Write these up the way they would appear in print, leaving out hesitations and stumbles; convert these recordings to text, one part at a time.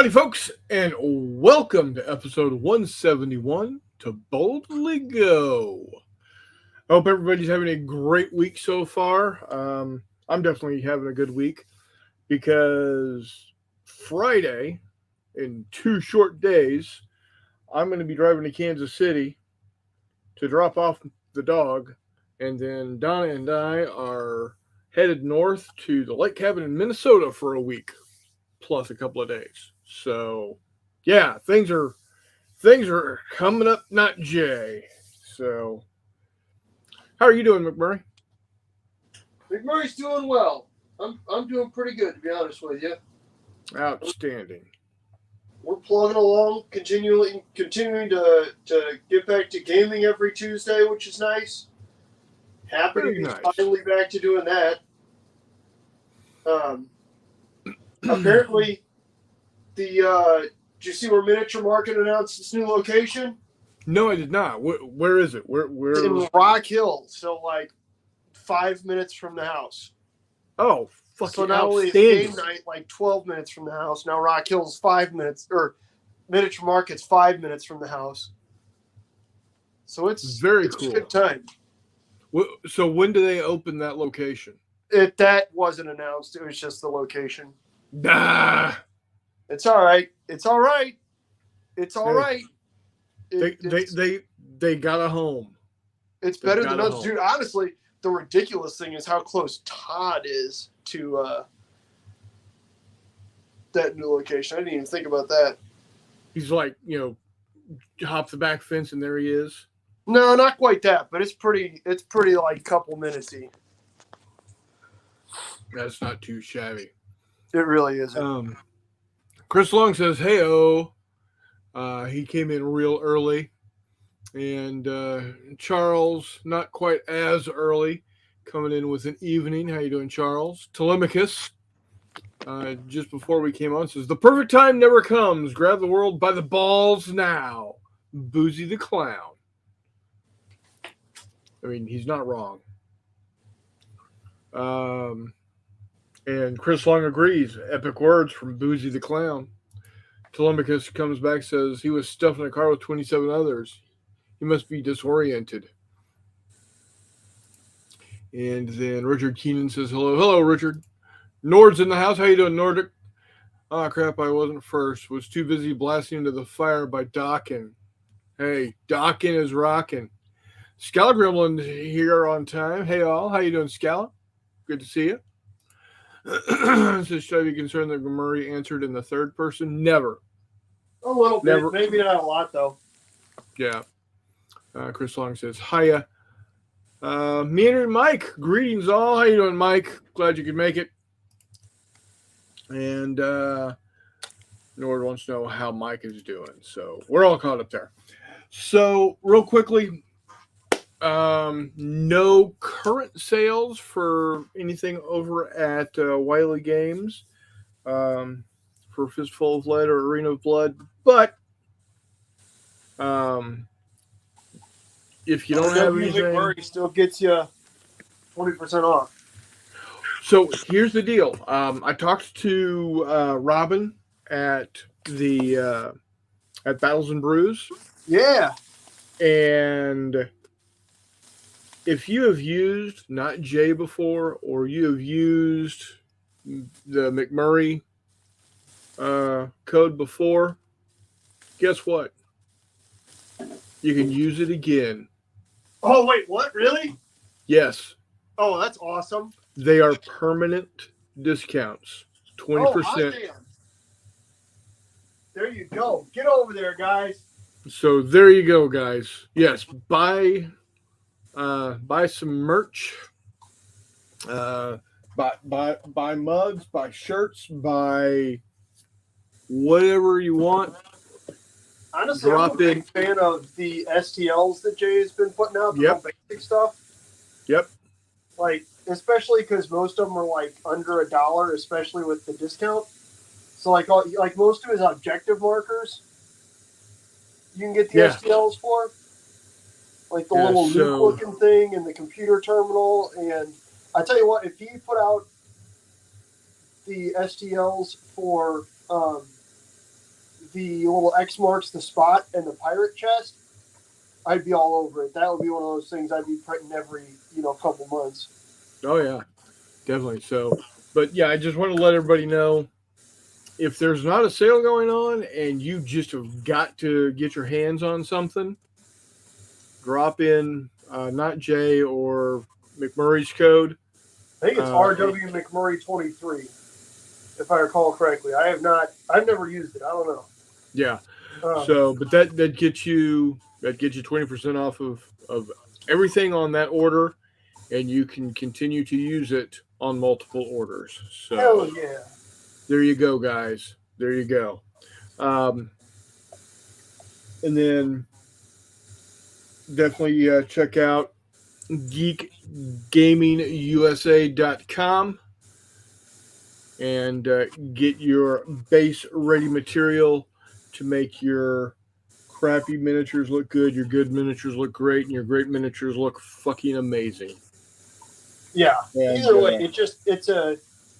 Howdy, folks, and welcome to episode 171 to Boldly Go. I hope everybody's having a great week so far. I'm definitely having a good week because Friday, in 2 short days, I'm going to be driving to Kansas City to drop off the dog, and then Donna and I are headed north to the lake cabin in Minnesota for a week, plus a couple of days. So, yeah, things are coming up, NotJay. So, how are you doing, McMurray? McMurray's doing well. I'm doing pretty good, to be honest with you. Outstanding. We're plugging along, continuing to get back to gaming every Tuesday, which is nice. Happy Very to be nice. finally back to doing that. Apparently, did you see where Miniature Market announced its new location? No, I did not. Where is it? Where? In Rock Hill, so like 5 minutes from the house. Oh, fucking so not only is outstanding. game night like 12 minutes from the house, now Rock Hill's 5 minutes, or Miniature Market's 5 minutes from the house. So it's Very cool. A good time. So when do they open that location? That wasn't announced. It was just the location. Nah. It's all right. It's all right. It's all right. They got a home. It's better than us, dude. Honestly, the ridiculous thing is how close Todd is to that new location. I didn't even think about that. He's like, hop the back fence and there he is. No, not quite that, but it's pretty like couple minutesy. That's not too shabby. It really isn't. Chris Long says, "Hey-o." He came in real early. And Charles, not quite as early, coming in with an evening. How you doing, Charles? Telemachus, just before we came on, says, "The perfect time never comes. Grab the world by the balls now." Boozy the Clown. I mean, he's not wrong. And Chris Long agrees. Epic words from Boozy the Clown. Telemachus comes back, says, he was stuffed in a car with 27 others. He must be disoriented. And then Richard Keenan says, hello. Hello, Richard. Nord's in the house. How you doing, Nordic? Ah, crap, I wasn't first. Was too busy blasting into the fire by Dockin. Hey, Dockin is rocking. Scala Gremlin here on time. Hey, all. How you doing, Scala? Good to see you. Says, should I be concerned that Murray answered in the third person? Never. A little bit. Maybe not a lot, though. Yeah. Chris Long says, hiya. Meander and Mike, greetings all. How you doing, Mike? Glad you could make it. And Nord wants to know how Mike is doing. So we're all caught up there. So real quickly, no current sales for anything over at Wiley Games for Fistful of Lead or Arena of Blood. But if you don't have anything, Murray still gets you 20% off. So here's the deal. I talked to Robin at the at Battles and Brews. Yeah. And if you have used NotJay before, or you have used the McMurray code before, guess what? You can use it again. Oh, wait, what? Really? Yes. Oh, that's awesome. They are permanent discounts. 20%. Oh, there you go. Get over there, guys. So there you go, guys. Yes, buy some merch. Buy mugs, buy shirts, buy whatever you want. Honestly, I'm a big fan of the STLs that Jay has been putting out, the basic stuff. Yep. Like, especially because most of them are like under $1, especially with the discount. So like most of his objective markers, you can get the STLs for. Like the little nuke looking thing and the computer terminal. And I tell you what, if he put out the STLs for the little X marks the spot and the pirate chest, I'd be all over it. That would be one of those things I'd be printing every, couple months. Oh yeah, definitely. So, but yeah, I just want to let everybody know if there's not a sale going on and you just have got to get your hands on something, drop in NotJay or McMurray's code. I think it's RW McMurray 23, if I recall correctly. I've never used it. I don't know. Yeah. So, but that gets you 20% off of everything on that order, and you can continue to use it on multiple orders. So, hell yeah. There you go, guys. There you go. And then definitely check out geekgamingusa.com and get your base ready material to make your crappy miniatures look good, your good miniatures look great, and your great miniatures look fucking amazing. Yeah. And, either way,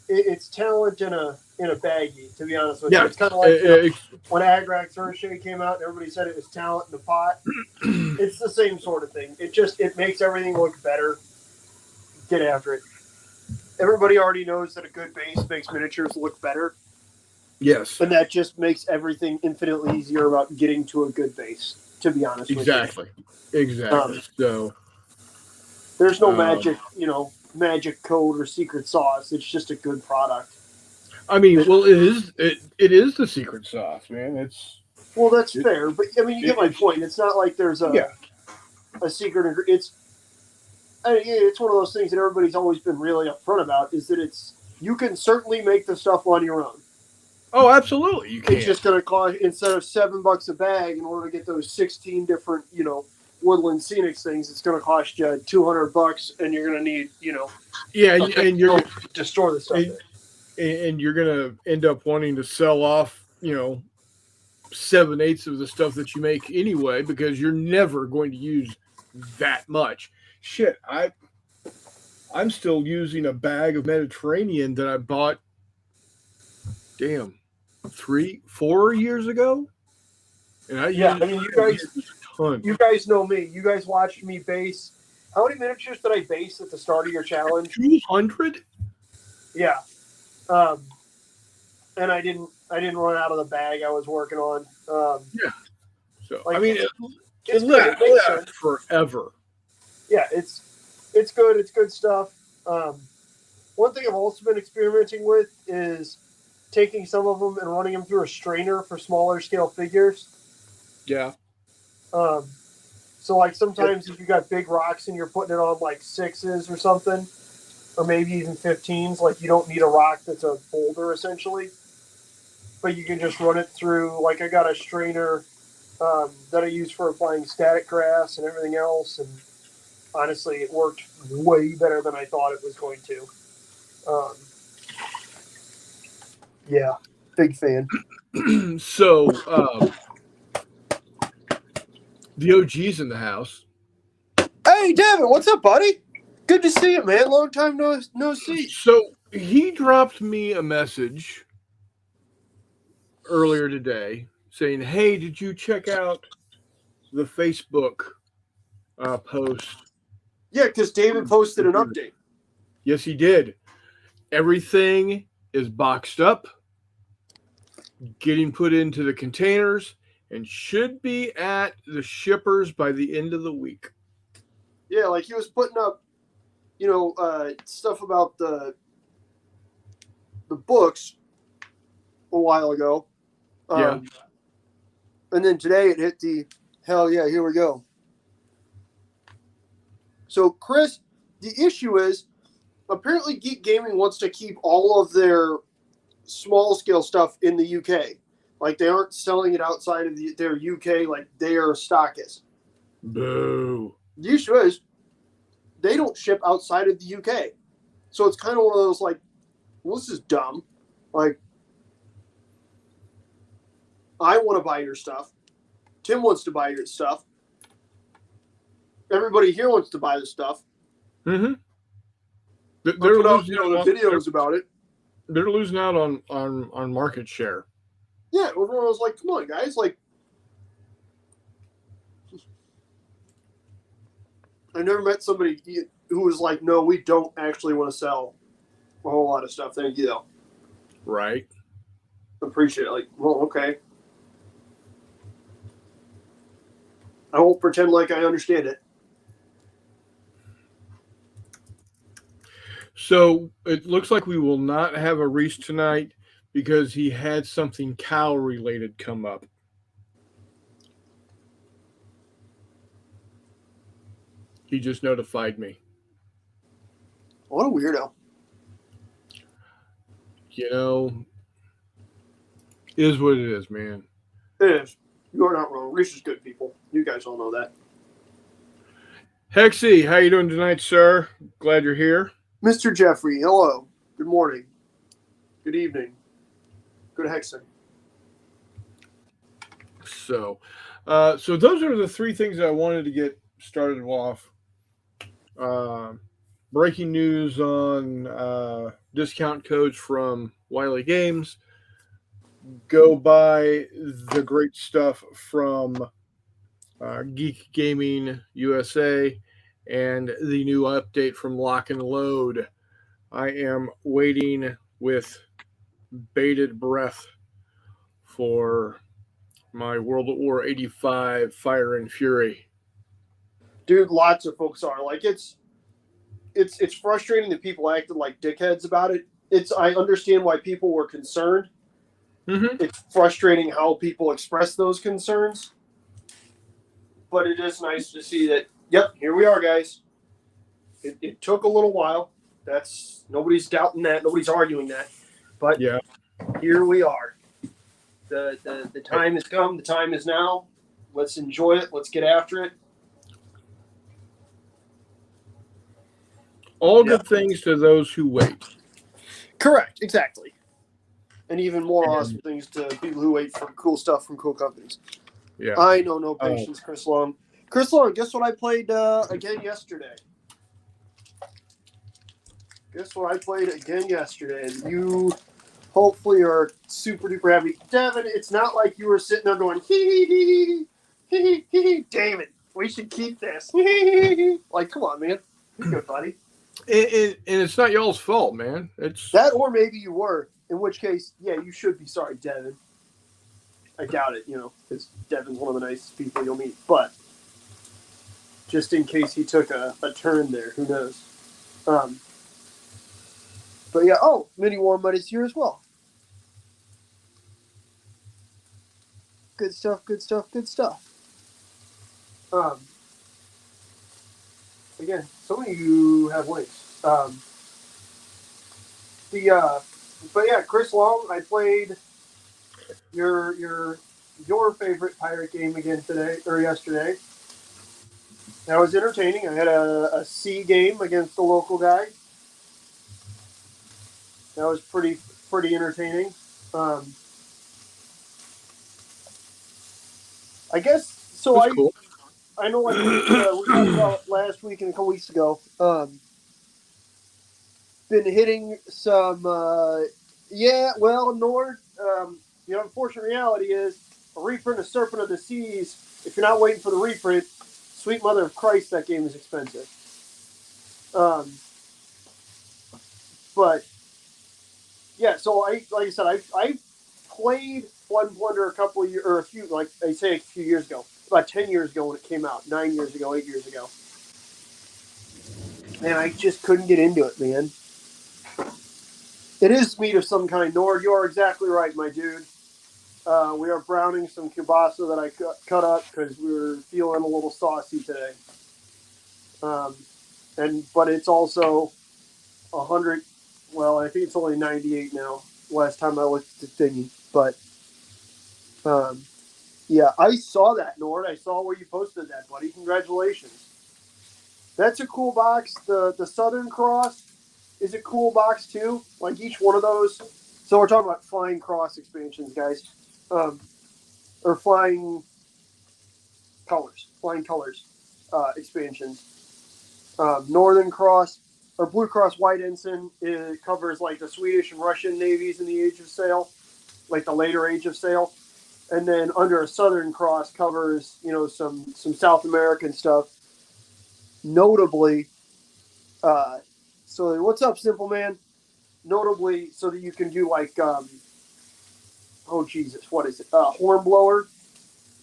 it's talent in a baggie, to be honest with you. It's kind of like when Agrax Earthshade came out and everybody said it was talent in a pot. It's the same sort of thing. It makes everything look better. Get after it. Everybody already knows that a good base makes miniatures look better. Yes. And that just makes everything infinitely easier about getting to a good base, to be honest with you. Exactly. So there's no magic code or secret sauce. It's just a good product. I mean, well, it is the secret sauce, man. That's fair, but I mean, you get my point. It's not like there's a secret. It's one of those things that everybody's always been really upfront about. Is that you can certainly make the stuff on your own. Oh, absolutely, you can. It's just going to cost, instead of $7 a bag in order to get those 16 different woodland scenic things, it's going to cost you $200, and you're going to need and you're to store the stuff. And you're going to end up wanting to sell off 7/8 of the stuff that you make anyway, because you're never going to use that much. Shit, I'm still using a bag of Mediterranean that I bought 3-4 years ago. And you guys know me. You guys watched me base. How many miniatures did I base at the start of your challenge? 200. Yeah. And I didn't run out of the bag I was working on. Yeah. So like, I mean, it's good. It makes sense. Forever. Yeah, it's good. It's good stuff. One thing I've also been experimenting with is taking some of them and running them through a strainer for smaller scale figures. Yeah. So like sometimes if you got big rocks and you're putting it on like 6s or something, or maybe even 15s, like you don't need a rock that's a boulder essentially, but you can just run it through. Like I got a strainer that I use for applying static grass and everything else, and honestly, it worked way better than I thought it was going to. Yeah, big fan. So, the OG's in the house. Hey, Devin, what's up, buddy? Good to see you, man. Long time no see. So, he dropped me a message earlier today saying, hey, did you check out the Facebook post? Yeah, because David posted an update. Yes, he did. Everything is boxed up, getting put into the containers, and should be at the shippers by the end of the week. Yeah, like he was putting up, stuff about the books a while ago. Yeah. And then today it hit the, hell yeah, here we go. So, Chris, the issue is, apparently Geek Gaming wants to keep all of their small-scale stuff in the UK. Like, they aren't selling it outside of their UK, like, they are stockists. Boo. The issue is, they don't ship outside of the UK. So it's kind of one of those, like, well, this is dumb. Like, I want to buy your stuff. Tim wants to buy your stuff. Everybody here wants to buy the stuff. Mm-hmm. They're losing out, videos about it. They're losing out on market share. Yeah, everyone was like, come on, guys. Like, I never met somebody who was like, no, we don't actually want to sell a whole lot of stuff. Thank you, though. Right. Appreciate it. Like, well, okay. I won't pretend like I understand it. So it looks like we will not have a Reese tonight because he had something cow related come up. He just notified me. What a weirdo. You know, is what it is, man. It is. You are not wrong. Reese is good people. You guys all know that. Hexy, how you doing tonight, sir? Glad you're here. Mr. Jeffrey, hello. Good morning. Good evening. Good hexing. So, so those are the three things I wanted to get started off. Breaking news on discount codes from Wiley Games. Go buy the great stuff from Geek Gaming USA and the new update from Lock and Load. I am waiting with bated breath for my World at War 85 Fire and Fury. Dude, lots of folks are. Like, it's frustrating that people acted like dickheads about it. I understand why people were concerned. Mm-hmm. It's frustrating how people express those concerns. But it is nice to see that, yep, here we are, guys. It took a little while. Nobody's doubting that. Nobody's arguing that. But Yeah. here we are. The time has come. The time is now. Let's enjoy it. Let's get after it. All good things to those who wait. Correct. Exactly. And even more awesome things to people who wait for cool stuff from cool companies. Yeah. I know no patience, Chris Long. Chris Long, guess what I played again yesterday? Guess what I played again yesterday? You hopefully are super duper happy. Devin, it's not like you were sitting there going, hee hee hee hee hee hee. Damn it. We should keep this. Like, come on, man. You're good, buddy. And it's not y'all's fault, man. It's that, or maybe you were. In which case, yeah, you should be sorry, Devin. I doubt it, because Devin's one of the nicest people you'll meet. But just in case he took a turn there, who knows? But yeah, Mini Warm Mud is here as well. Good stuff, good stuff, good stuff. Again, some of you have links. But yeah, Chris Long, I played your favorite pirate game again today or yesterday. That was entertaining. I had a C game against the local guy. That was pretty entertaining. I guess so. cool. I know, like we talked about last week and a couple weeks ago. Been hitting some. Nord. The unfortunate reality is a reprint of Serpent of the Seas. If you're not waiting for the reprint, sweet mother of Christ, that game is expensive. But yeah, so like I said, I played Blood and Plunder a few years ago, about 10 years ago when it came out, 9 years ago, 8 years ago. And I just couldn't get into it, man. It is meat of some kind, Nord. You are exactly right, my dude. We are browning some kielbasa that I cut up because we were feeling a little saucy today. But it's also 100. Well, I think it's only 98 now. Last time I looked at the thingy, but yeah, I saw that, Nord. I saw where you posted that, buddy. Congratulations. That's a cool box. The Southern Cross is a cool box too. Like each one of those. So we're talking about Flying Cross expansions, guys, or Flying Colors expansions. Northern Cross or Blue Cross White Ensign, it covers like the Swedish and Russian navies in the Age of Sail. like the later age of sail, and then under a Southern Cross covers some South American stuff, notably. So what's up, Simple Man? Notably, so that you can do like oh Jesus, what is it? Hornblower,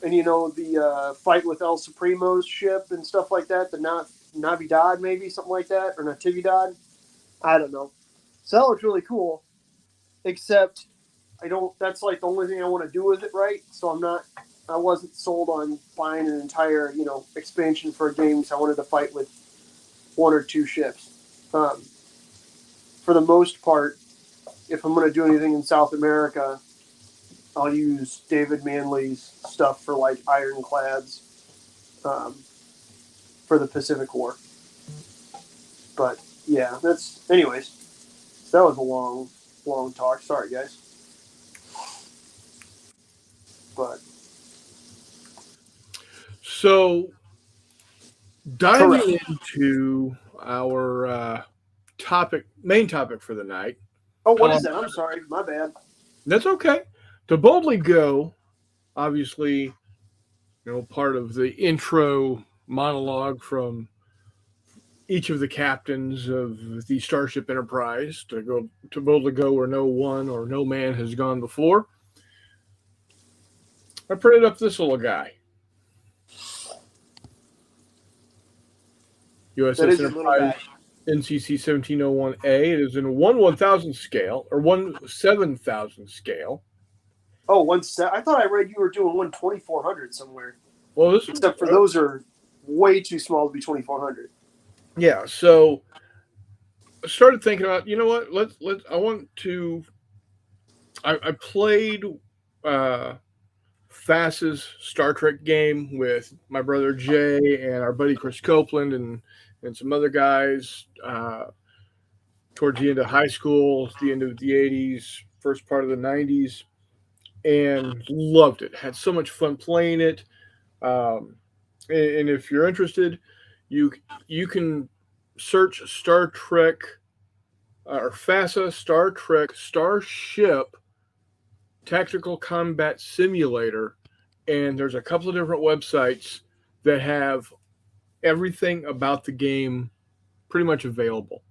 and the fight with El Supremo's ship and stuff like that. The Navidad, maybe something like that, or Natividad. I don't know. So that looks really cool. Except I don't. That's like the only thing I want to do with it, right? So I'm not. I wasn't sold on buying an entire expansion for a game. So I wanted to fight with one or two ships. For the most part, if I'm going to do anything in South America, I'll use David Manley's stuff for like ironclads for the Pacific War. But yeah, that's anyways. So that was a long talk. Sorry, guys. But So diving correct. into our main topic for the night. Oh, what is that? I'm sorry. My bad. That's okay. To boldly go, obviously, part of the intro monologue from each of the captains of the Starship Enterprise to boldly go where no one or no man has gone before. I printed up this little guy. That USS is a little Enterprise guy. NCC 1701A. It is in a 1/1000 scale or 1/7000 scale. Oh, I thought I read you were doing 1/2400 somewhere. Well, this Except for those are way too small to be 2400. yeah. So I started thinking about what let's I want to. I played Fass's Star Trek game with my brother Jay and our buddy Chris Copeland and some other guys towards the end of high school, the end of the 80s, first part of the 90s, and loved it. Had so much fun playing it. And if you're interested, you you can search Star Trek or FASA Star Trek Starship Tactical Combat Simulator, and there's a couple of different websites that have everything about the game pretty much available.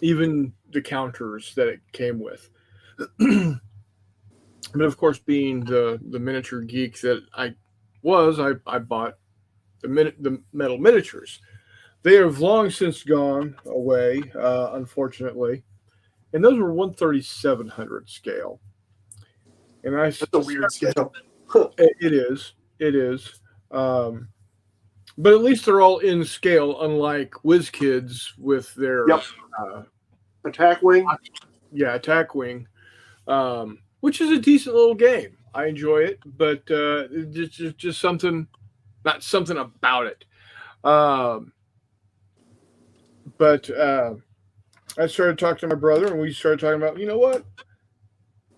Even the counters that it came with. But of course, being the miniature geek that I was, I bought the metal miniatures. They have long since gone away, unfortunately, and those were 1/3700 scale. And I That's a weird scale. it is, but at least they're all in scale, unlike WizKids with their Yep. Attack wing. attack wing, which is a decent little game. I enjoy it, but it's just something, not something about it. But I started talking to my brother, and we started talking about,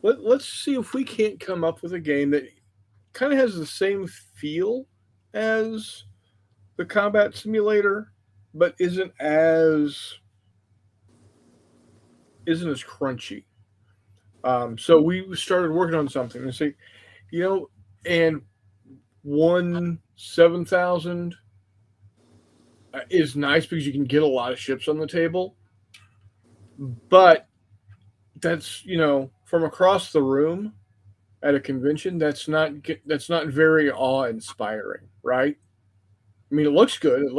what? Let's see if we can't come up with a game that kind of has the same feel as the combat simulator, but isn't as crunchy. So we started working on something and say, and 1/7000 is nice because you can get a lot of ships on the table, but that's from across the room at a convention, that's not very awe inspiring, right? I mean, it looks good.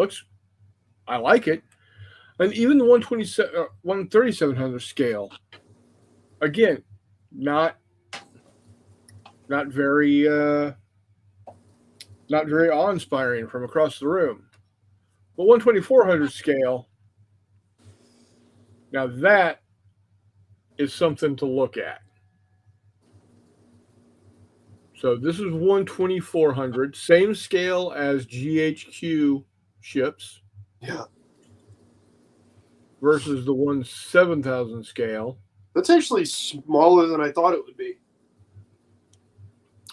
I like it, and even the 1/3700 scale, again, not not very not very awe inspiring from across the room. But 1/2400 scale, now that is something to look at. So this is 1/2400, same scale as GHQ ships. Yeah. Versus the 1/7000 scale. That's actually smaller than I thought it would be.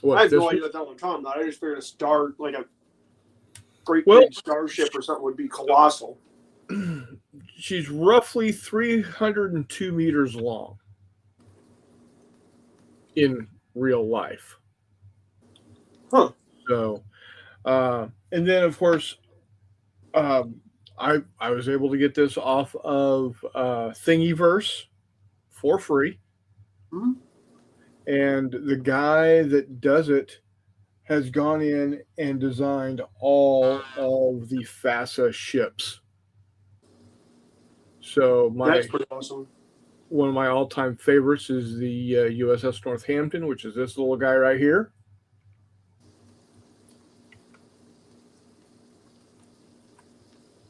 What, I have no idea what that one talking about. I just figured a star, like a great big starship or something, would be colossal. She's roughly 302 meters long. in real life. Huh. So, and then of course, um, I was able to get this off of Thingiverse for free, Hmm. and the guy that does it has gone in and designed all of the FASA ships. So That's my pretty awesome. one of my all-time favorites is the USS Northampton, which is this little guy right here.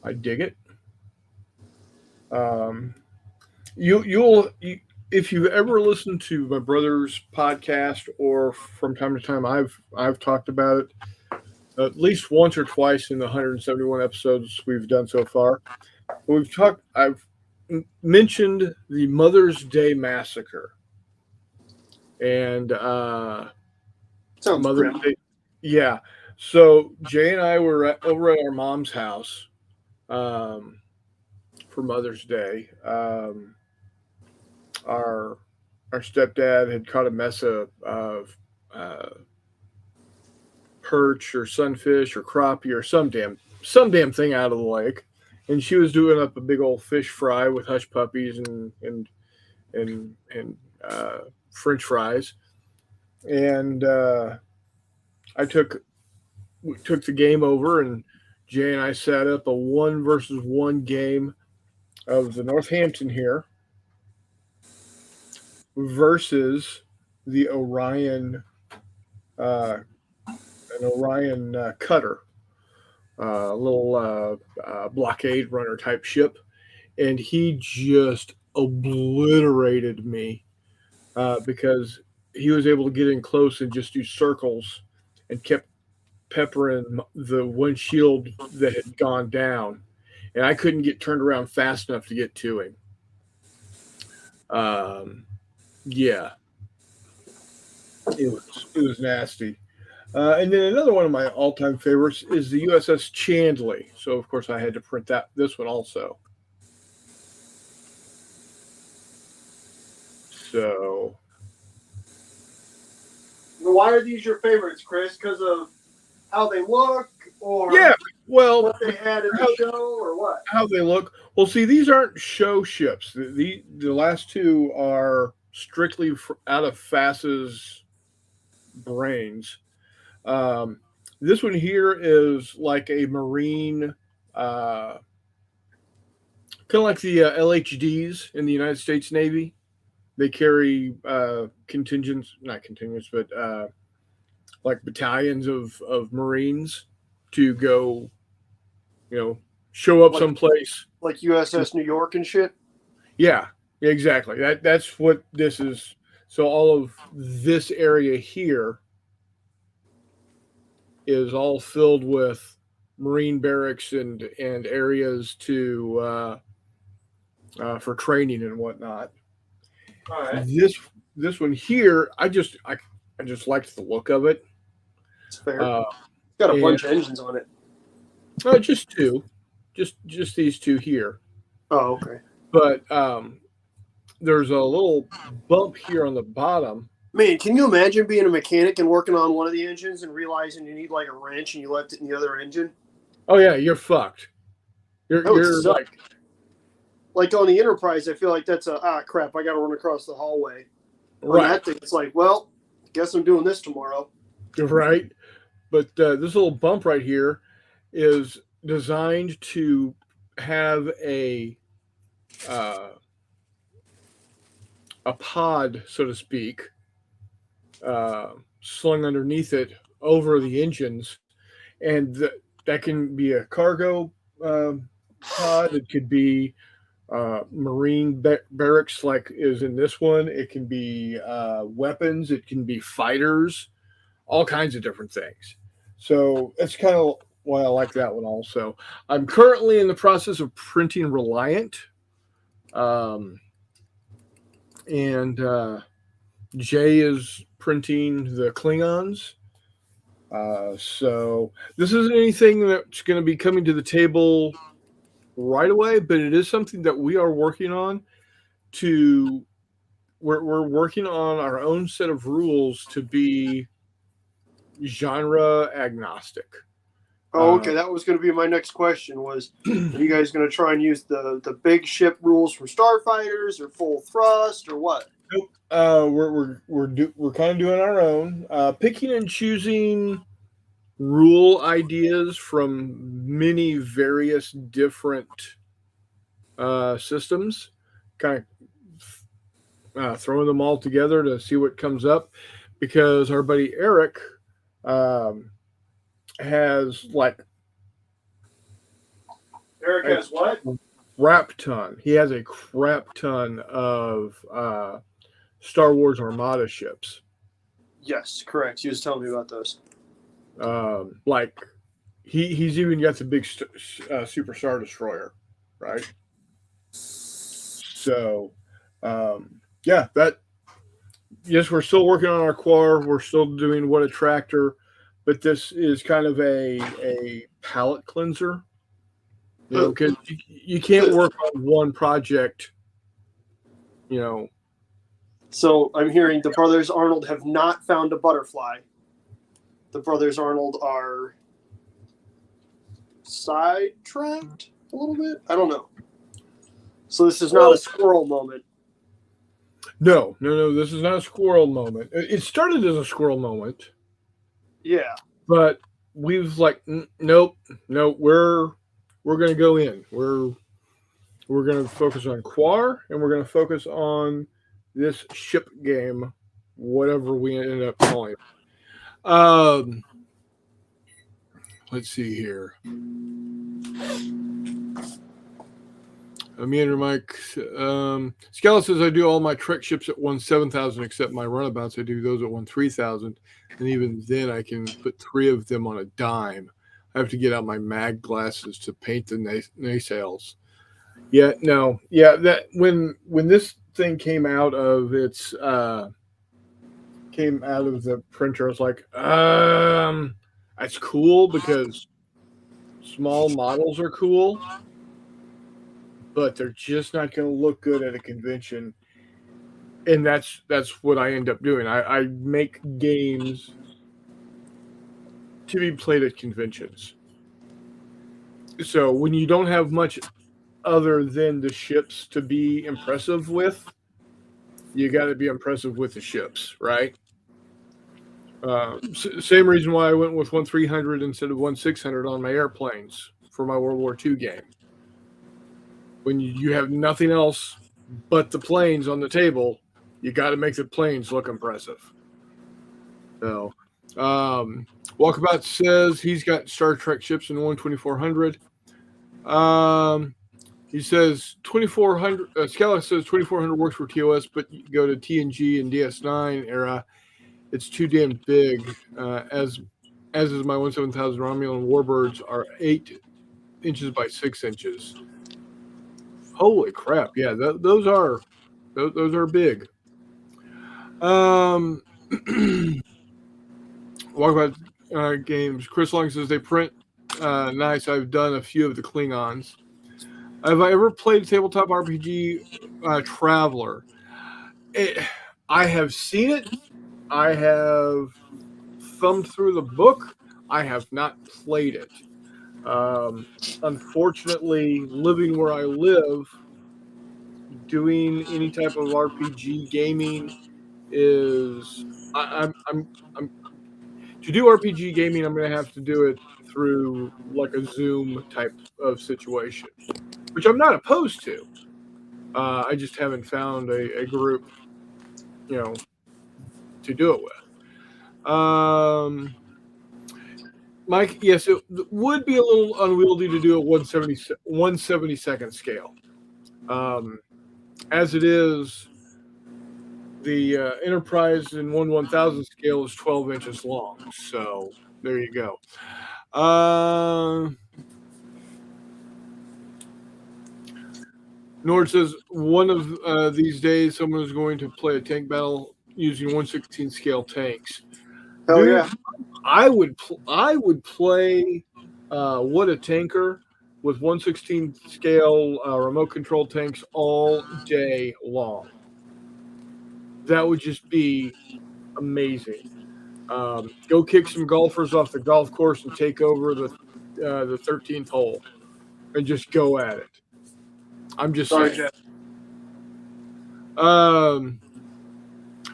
I dig it. Um, you if you've ever listened to my brother's podcast or from time to time I've talked about it at least once or twice in the 171 episodes we've done so far. I've mentioned the Mother's Day massacre and Sounds Mother's grim. Day. Yeah. So Jay and I were over at our mom's house um, for Mother's Day. Our our stepdad had caught a mess of uh, perch or sunfish or crappie or some damn thing out of the lake, and she was doing up a big old fish fry with hush puppies and French fries, and I took the game over, and Jay and I set up a 1 versus 1 game of the Northampton here versus the uh, Orion cutter, a little blockade runner type ship, and he just obliterated me because he was able to get in close and just do circles and kept peppering the one shield that had gone down, and I couldn't get turned around fast enough to get to him. Um, yeah, it was nasty. And then another one of my all-time favorites is the USS Chandley. So of course I had to print this one also. So Why are these your favorites, Chris? Because of how they look, or yeah, well, what they had in the how, show, or what? how they look. Well, see, these aren't show ships. The last two are strictly out of FAS's brains. Um, this one here is like a marine, kind of like the LHDs in the United States Navy. They carry contingents, not contingents, but like battalions of Marines to go, you know, show up Like someplace. like USS New York and shit. Yeah, exactly. That's what this is. So all of this area here is all filled with Marine barracks and areas to for training and whatnot. All right, This one here, I just liked the look of it. it's fair. Uh, It's got a and bunch of engines on it. just two, just these two here. Oh, okay. But there's a little bump here on the bottom. Man, can you imagine being a mechanic and working on one of the engines and realizing you need like a wrench and you left it in the other engine? Oh yeah, you're fucked. That would You're suck. Like on the Enterprise, I feel like that's crap. I got to run across the hallway. On right, that thing, it's like, well, guess I'm doing this tomorrow. right. But this little bump right here is designed to have uh, a pod, so to speak, slung underneath it over the engines, and that can be a cargo pod. It could be marine barracks, like is in this one. It can be weapons. It can be fighters. All kinds of different things. So that's kind of why I like that one also. I'm currently in the process of printing Reliant. Um, and Jay is printing the Klingons. So this isn't anything that's going to be coming to the table right away, but it is something that we are working on to we're working on our own set of rules to be genre agnostic. Oh, okay. That was going to be my next question. Was are you guys going to try and use the big ship rules from starfighters, or full thrust, or what? Nope. We're kind of doing our own, picking and choosing rule ideas from many various different systems, kind of throwing them all together to see what comes up. Because our buddy Eric um, has like Eric a has what? crap ton. He has a crap ton of Star Wars Armada ships. Yes, correct. He was telling me about those. Like he's even got the big Super Star Destroyer, right? So, yeah, that yes, we're still working on our core. We're still doing what a tractor, but this is kind of a palette cleanser. You know, because you can't work on one project. You know, So I'm hearing the brothers Arnold have not found a butterfly. The brothers Arnold are sidetracked a little bit. I don't know. So this is not a squirrel moment. no. This is not a squirrel moment. It started as a squirrel moment, Yeah. but we've like, nope. We're going to go in. We're going to focus on Quar, and we're going to focus on this ship game, whatever we end up calling it. Let's see here. Meander Mike. Scala says I do all my trek ships at 1,7,000, except my runabouts. I do those at 1,3,000. And even then, I can put 3 of them on a dime. I have to get out my mag glasses to paint the nacelles. Yeah, no. Yeah, that when this thing came out of its came out of the printer, I was like, that's cool because small models are cool, but they're just not going to look good at a convention. And that's what I end up doing. I make games to be played at conventions. So when you don't have much other than the ships to be impressive with, you got to be impressive with the ships, right? Same reason why I went with 1,300 instead of 1,600 on my airplanes for my World War II game. When you have nothing else but the planes on the table, you got to make the planes look impressive. So, Walkabout says he's got Star Trek ships in 1,2400. He says 2,400. Scala says 2,400 works for TOS, but you go to TNG and DS9 era, it's too damn big. As is my 17,000 Romulan Warbirds are 8 inches by 6 inches. Holy crap! Yeah, those are big. Walkabout games. Chris Long says they print nice. I've done a few of the Klingons. Have I ever played a tabletop RPG Traveler? I have seen it. I have thumbed through the book. I have not played it. Unfortunately, living where I live, doing any type of RPG gaming is I'm to do RPG gaming. I'm going to have to do it through like a Zoom type of situation, which I'm not opposed to. I just haven't found a group, to do it with. Mike, yes, it would be a little unwieldy to do a 172nd scale. As it is, the Enterprise in 1/1000 scale is 12 inches long. So there you go. Nord says one of these days someone is going to play a tank battle using 1/16 scale tanks. Hell Dude, yeah! I would play What a Tanker with 1/16 scale remote control tanks all day long. That would just be amazing. Go kick some golfers off the golf course and take over the 13th hole and just go at it. I'm just Sorry, saying. Jeff.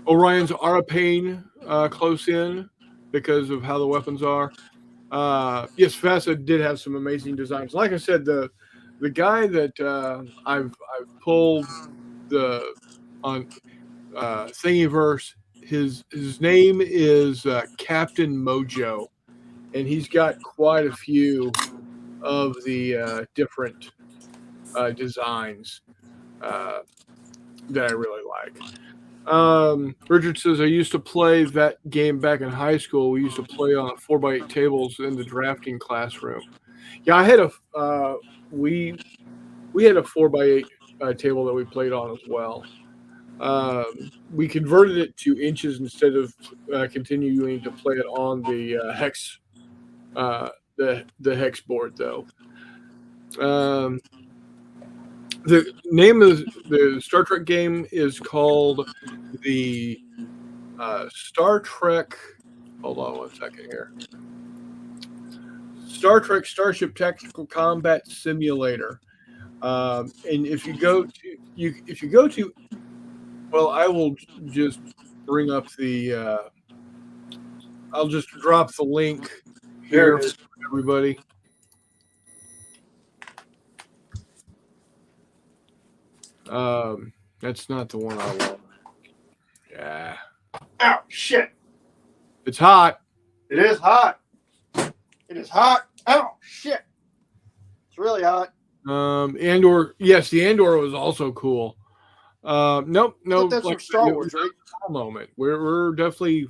Orion's Arapain close in because of how the weapons are. Yes, FASA did have some amazing designs. Like I said, the guy that I've pulled the on Thingiverse, his name is Captain Mojo, and he's got quite a few of the different designs that I really like. Richard says, I used to play that game back in high school. We used to play on 4x8 tables in the drafting classroom. Yeah, I had we had a 4x8 table that we played on as well. We converted it to inches instead of continuing to play it on the hex the hex board though. The name of the Star Trek game is called the Star Trek. Hold on one second here. Star Trek Starship Tactical Combat Simulator. And if you go to, well, I will just bring up the. I'll just drop the link here for everybody. That's not the one I want. Yeah. Ow, shit. It's hot. It is hot. It is hot. Ow, shit. It's really hot. Andor. Yes, the Andor was also cool. Nope. That's from Star Wars, right? A moment. We're definitely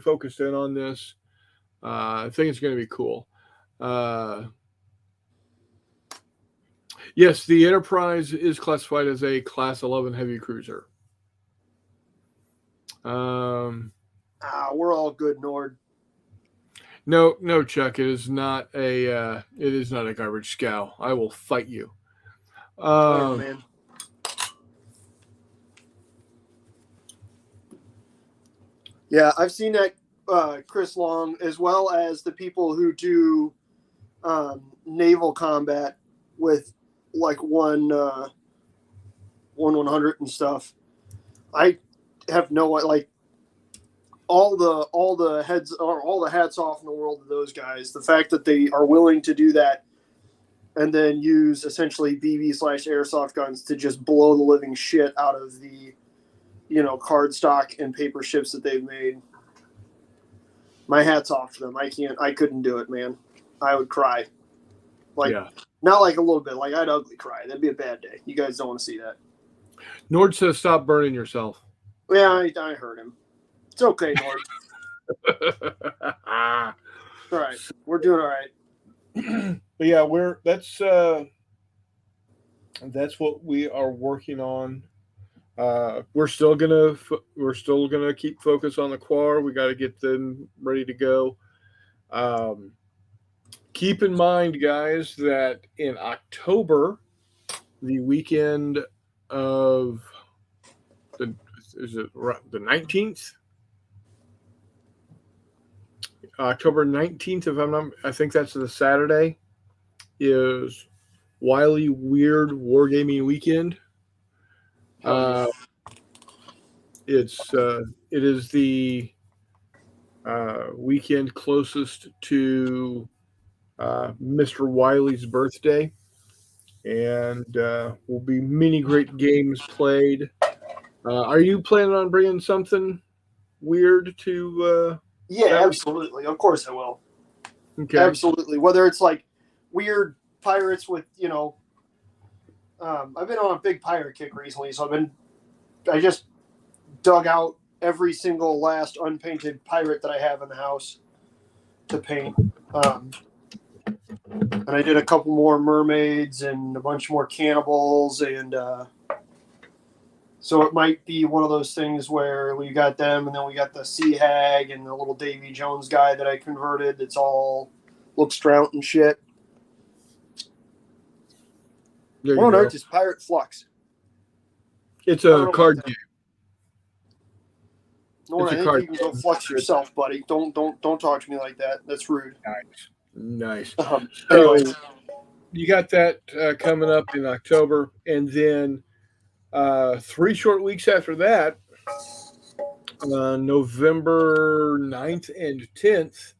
focused in on this. I think it's going to be cool. Yes, the Enterprise is classified as a Class 11 heavy cruiser. We're all good, Nord. No, Chuck. It is not a garbage scow. I will fight you. Man. Yeah, I've seen that Chris Long, as well as the people who do naval combat with like one 100 and stuff. I have no like all the heads or all the hats off in the world to those guys. The fact that they are willing to do that and then use essentially BB/airsoft guns to just blow the living shit out of the cardstock and paper ships that they've made. My hat's off to them. I couldn't do it, man. I would cry. Not like a little bit. Like, I'd ugly cry. That'd be a bad day. You guys don't want to see that. Nord says, stop burning yourself. Yeah, I heard him. It's okay, Nord. All right. We're doing all right. But yeah, that's what we are working on. We're still gonna keep focus on the Quar. We got to get them ready to go. Keep in mind, guys, that in October, the weekend of the 19th, October 19th, I think that's the Saturday, is Wily Weird Wargaming Weekend. It is the weekend closest to Mr. Wiley's birthday, and will be many great games played. Are you planning on bringing something weird to? Yeah, absolutely. Of course I will. Okay. Absolutely. Whether it's like weird pirates with I've been on a big pirate kick recently, so I just dug out every single last unpainted pirate that I have in the house to paint. And I did a couple more mermaids and a bunch more cannibals, and so it might be one of those things where we got them, and then we got the Sea Hag and the little Davy Jones guy that I converted. That's all looks drowned and shit. What on earth is Pirate Flux? It's a card game. Norman, I a think card you can go game. flex yourself, buddy. Don't talk to me like that. That's rude. Nice. Anyway, So you got that coming up in October, and then 3 short weeks after that, November 9th and 10th,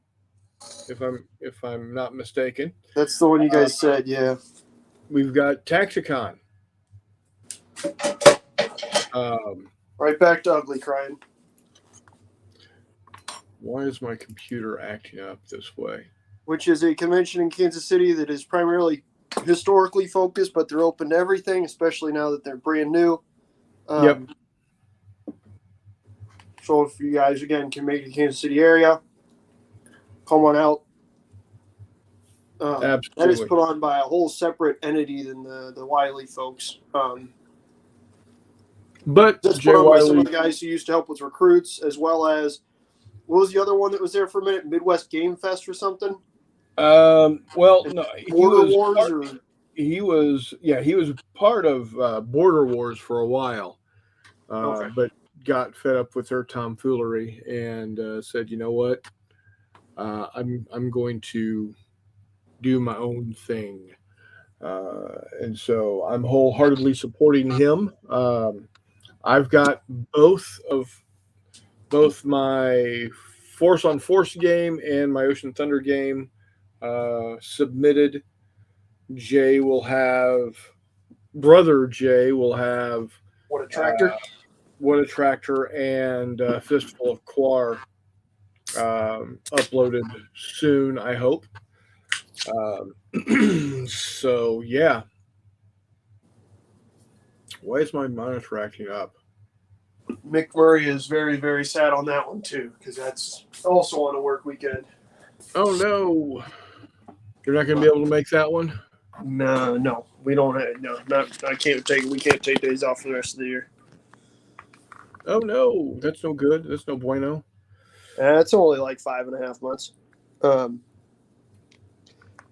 if I'm not mistaken, that's the one you guys said, yeah. we've got Taxicon. Um, Right back to ugly crying. why is my computer acting up this way? Which is a convention in Kansas City that is primarily historically focused, but they're open to everything, especially now that they're brand new. Yep. So if you guys, again, can make the Kansas City area, come on out. That is Absolutely. put on by a whole separate entity than the Wiley folks. But That's Jay put on by some Wiley, of the guys who used to help with recruits, as well as, what was the other one that was there for a minute? Midwest Game Fest or something? well, no, Border Wars or he was part of Border Wars for a while, okay. but got fed up with their tomfoolery and said, you know what, I'm going to do my own thing, and so I'm wholeheartedly supporting him. I've got both my Force on Force game and my Ocean Thunder game submitted. Brother Jay will have What a tractor. What a Tractor and Fistful of Quar uploaded soon, I hope. So, yeah. Why is my monitor acting up? Mick Murray is very, very sad on that one too, because that's also on a work weekend. Oh, no. You're not going to be able to make that one? No, we don't have I can't take we can't take days off for the rest of the year. Oh, no. That's no good. That's no bueno. It's only like 5.5 months.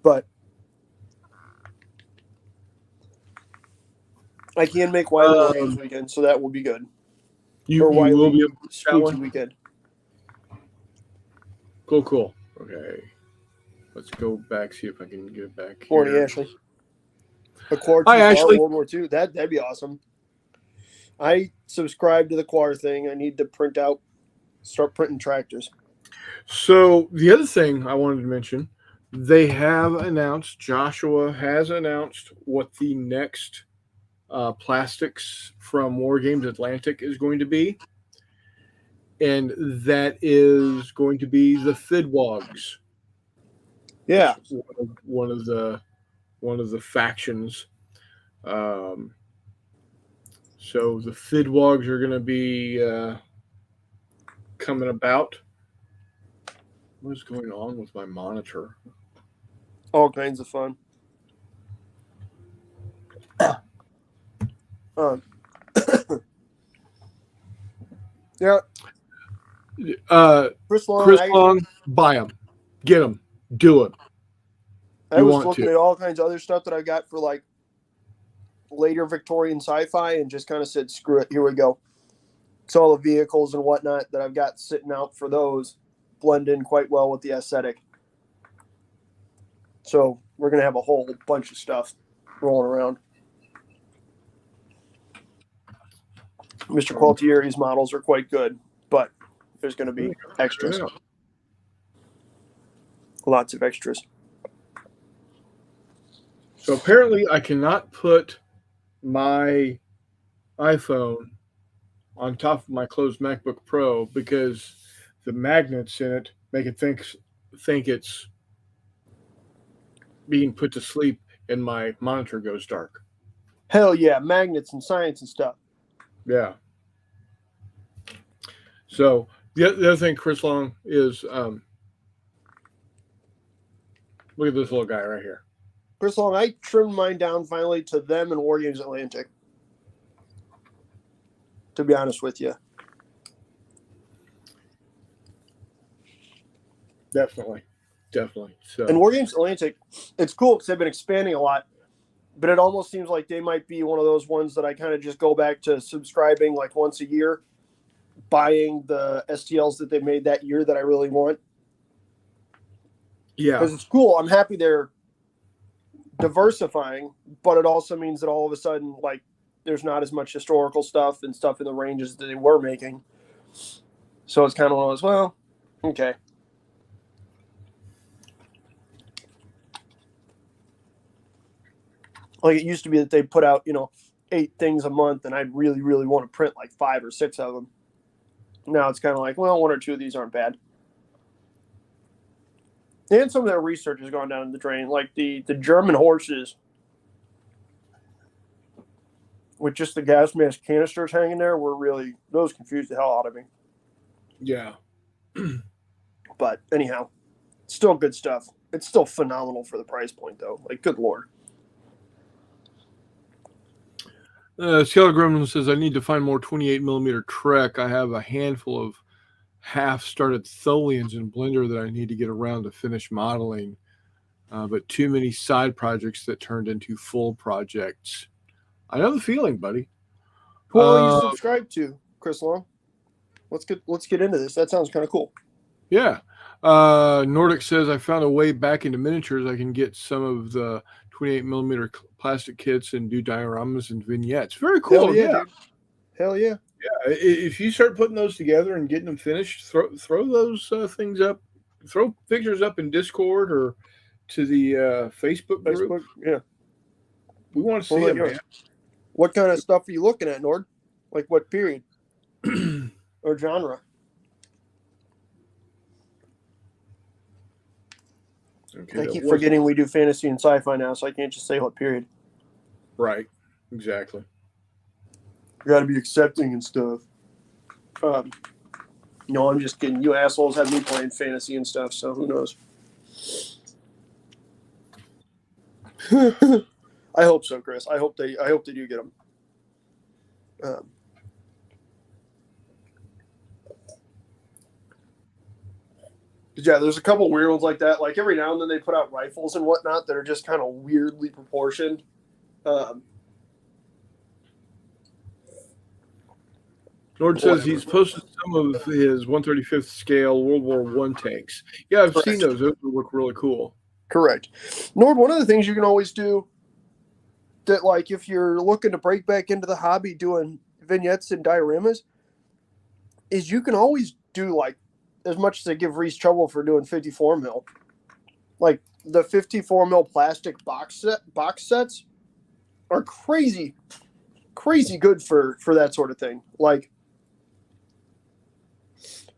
But I can make Wiley Wargames weekend, so that will be good. You Wiley will be able to make that Spooky one? weekend. Cool. Okay. Let's go back, see if I can get it back here. Morning, Ashley. A Quar Hi, Ashley. World War II. That'd be awesome. I subscribe to the Quar thing. I need to start printing tractors. So the other thing I wanted to mention, Joshua has announced what the next plastics from War Games Atlantic is going to be. And that is going to be the Fidwogs. Yeah. One of the factions. So the Fidwogs are going to be coming about. What is going on with my monitor? All kinds of fun. Yeah. Chris Long, buy them, get them, do it. I was looking at all kinds of other stuff that I got for like later Victorian sci-fi and just kind of said, screw it, here we go. So all the vehicles and whatnot that I've got sitting out for those blend in quite well with the aesthetic. So we're going to have a whole bunch of stuff rolling around. Mr. Qualtieri's models are quite good, but there's going to be extras. Lots of extras. So apparently I cannot put my iPhone on top of my closed MacBook Pro because the magnets in it make it think it's being put to sleep and my monitor goes dark. Hell yeah, magnets and science and stuff. Yeah. So the other thing, Chris Long, is look at this little guy right here. Chris Long, I trimmed mine down finally to them and War Games Atlantic. To be honest with you. Definitely. So, and War Games Atlantic, it's cool because they've been expanding a lot, but it almost seems like they might be one of those ones that I kind of just go back to subscribing like once a year. buying the STLs that they made that year that I really want. Yeah. Because it's cool. I'm happy they're diversifying, but it also means that all of a sudden, like, there's not as much historical stuff and stuff in the ranges that they were making. So it's kind of one of those, well, okay. Like, it used to be that they put out, 8 things a month, and I'd really, really want to print like 5 or 6 of them. Now it's kind of like, well, 1 or 2 of these aren't bad. And some of their research has gone down the drain. Like the German horses with just the gas mask canisters hanging there were really, those confused the hell out of me. Yeah. But anyhow, still good stuff. It's still phenomenal for the price point, though. Like, good Lord. Scalar Gremlin says, I need to find more 28mm Trek. I have a handful of half-started Tholians in Blender that I need to get around to finish modeling, but too many side projects that turned into full projects. I know the feeling, buddy. Who are you subscribed to, Chris Long? Let's get into this. That sounds kind of cool. Yeah. Nordic says, I found a way back into miniatures. I can get some of the 28mm plastic kits and do dioramas and vignettes. Very cool. Hell yeah, dude. Hell yeah. Yeah. If you start putting those together and getting them finished, throw those things up. Throw pictures up in Discord or to the Facebook group. Yeah. We want to see it, man. What kind of stuff are you looking at, Nord? Like what period or genre? Okay, I keep forgetting we do fantasy and sci-fi now, so I can't just say what period. Right. Exactly. You got to be accepting and stuff. No, I'm just kidding. You assholes have me playing fantasy and stuff, so who knows? I hope so, Chris. I hope they do get them. Yeah, there's a couple weird ones like that. Like every now and then they put out rifles and whatnot that are just kind of weirdly proportioned. Nord says he's posted some of his 135th scale World War I tanks. Yeah, I've seen those. Those look really cool. Correct. Nord, one of the things you can always do that, like, if you're looking to break back into the hobby doing vignettes and dioramas, is you can always do, like, as much as they give Reese trouble for doing 54 mil. Like, the 54 mil plastic box sets are crazy good for that sort of thing. Like,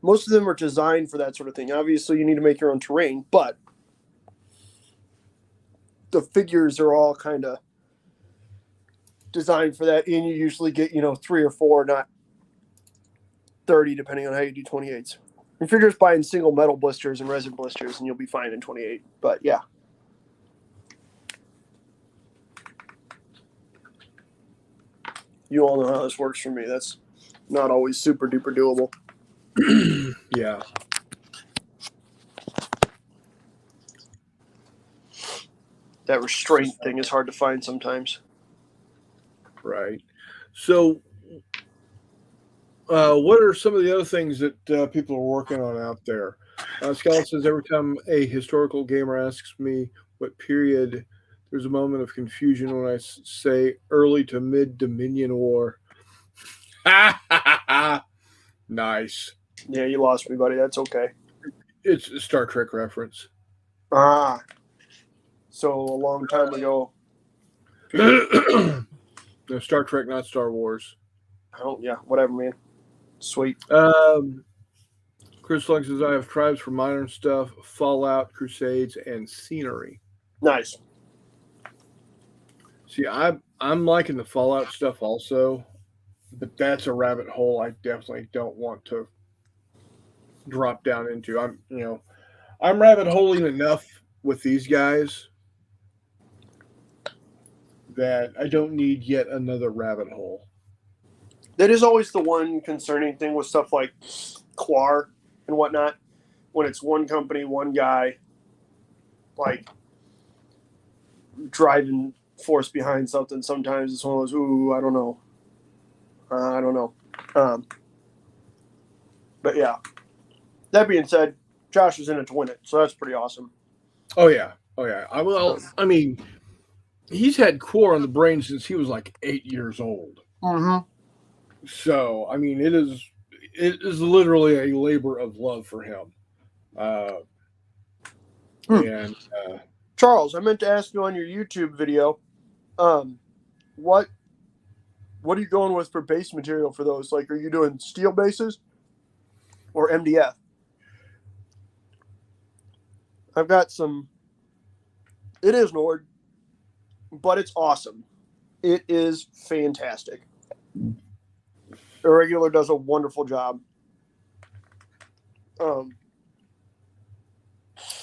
most of them are designed for that sort of thing. Obviously, you need to make your own terrain, but the figures are all kind of designed for that, and you usually get 3 or 4, not 30, depending on how you do 28s. If you're just buying single metal blisters and resin blisters, and you'll be fine in 28. But yeah. You all know how this works for me. That's not always super duper doable. Yeah. That restraint thing is hard to find sometimes. Right. So, what are some of the other things that people are working on out there? Scott says, every time a historical gamer asks me what period, there's a moment of confusion when I say early to mid Dominion War. Nice. Yeah, you lost me, buddy. That's okay. It's a Star Trek reference. Ah. So a long time ago. No, Star Trek, not Star Wars. Oh, yeah, whatever, man. Sweet. Chris Lung says, I have tribes for modern stuff, Fallout, Crusades, and scenery. Nice. See, I'm liking the Fallout stuff also, but that's a rabbit hole I definitely don't want to drop down into. I'm rabbit holing enough with these guys that I don't need yet another rabbit hole. That is always the one concerning thing with stuff like Quar and whatnot. When it's one company, one guy, like, driving force behind something, sometimes it's one of those, ooh, I don't know. But yeah. That being said, Josh is in it to win it, so that's pretty awesome. Oh yeah. I mean, he's had core on the brain since he was like 8 years old. Mm-hmm. So I mean, it is literally a labor of love for him. Uh, and Charles, I meant to ask you on your YouTube video, what are you going with for base material for those? Like, are you doing steel bases or MDF? I've got some. It is Nord, but it's awesome. It is fantastic. Irregular does a wonderful job.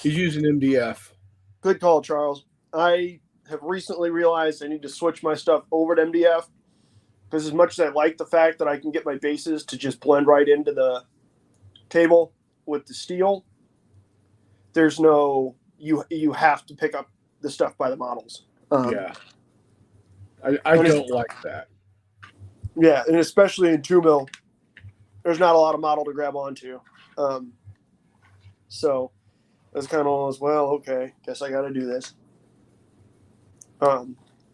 he's using MDF. Good call, Charles. I have recently realized I need to switch my stuff over to MDF because as much as I like the fact that I can get my bases to just blend right into the table with the steel, there's no you have to pick up the stuff by the models. Yeah, I don't like that. Yeah, and especially in 2 mil, there's not a lot of model to grab onto. So it's kind of well, okay, guess I got to do this.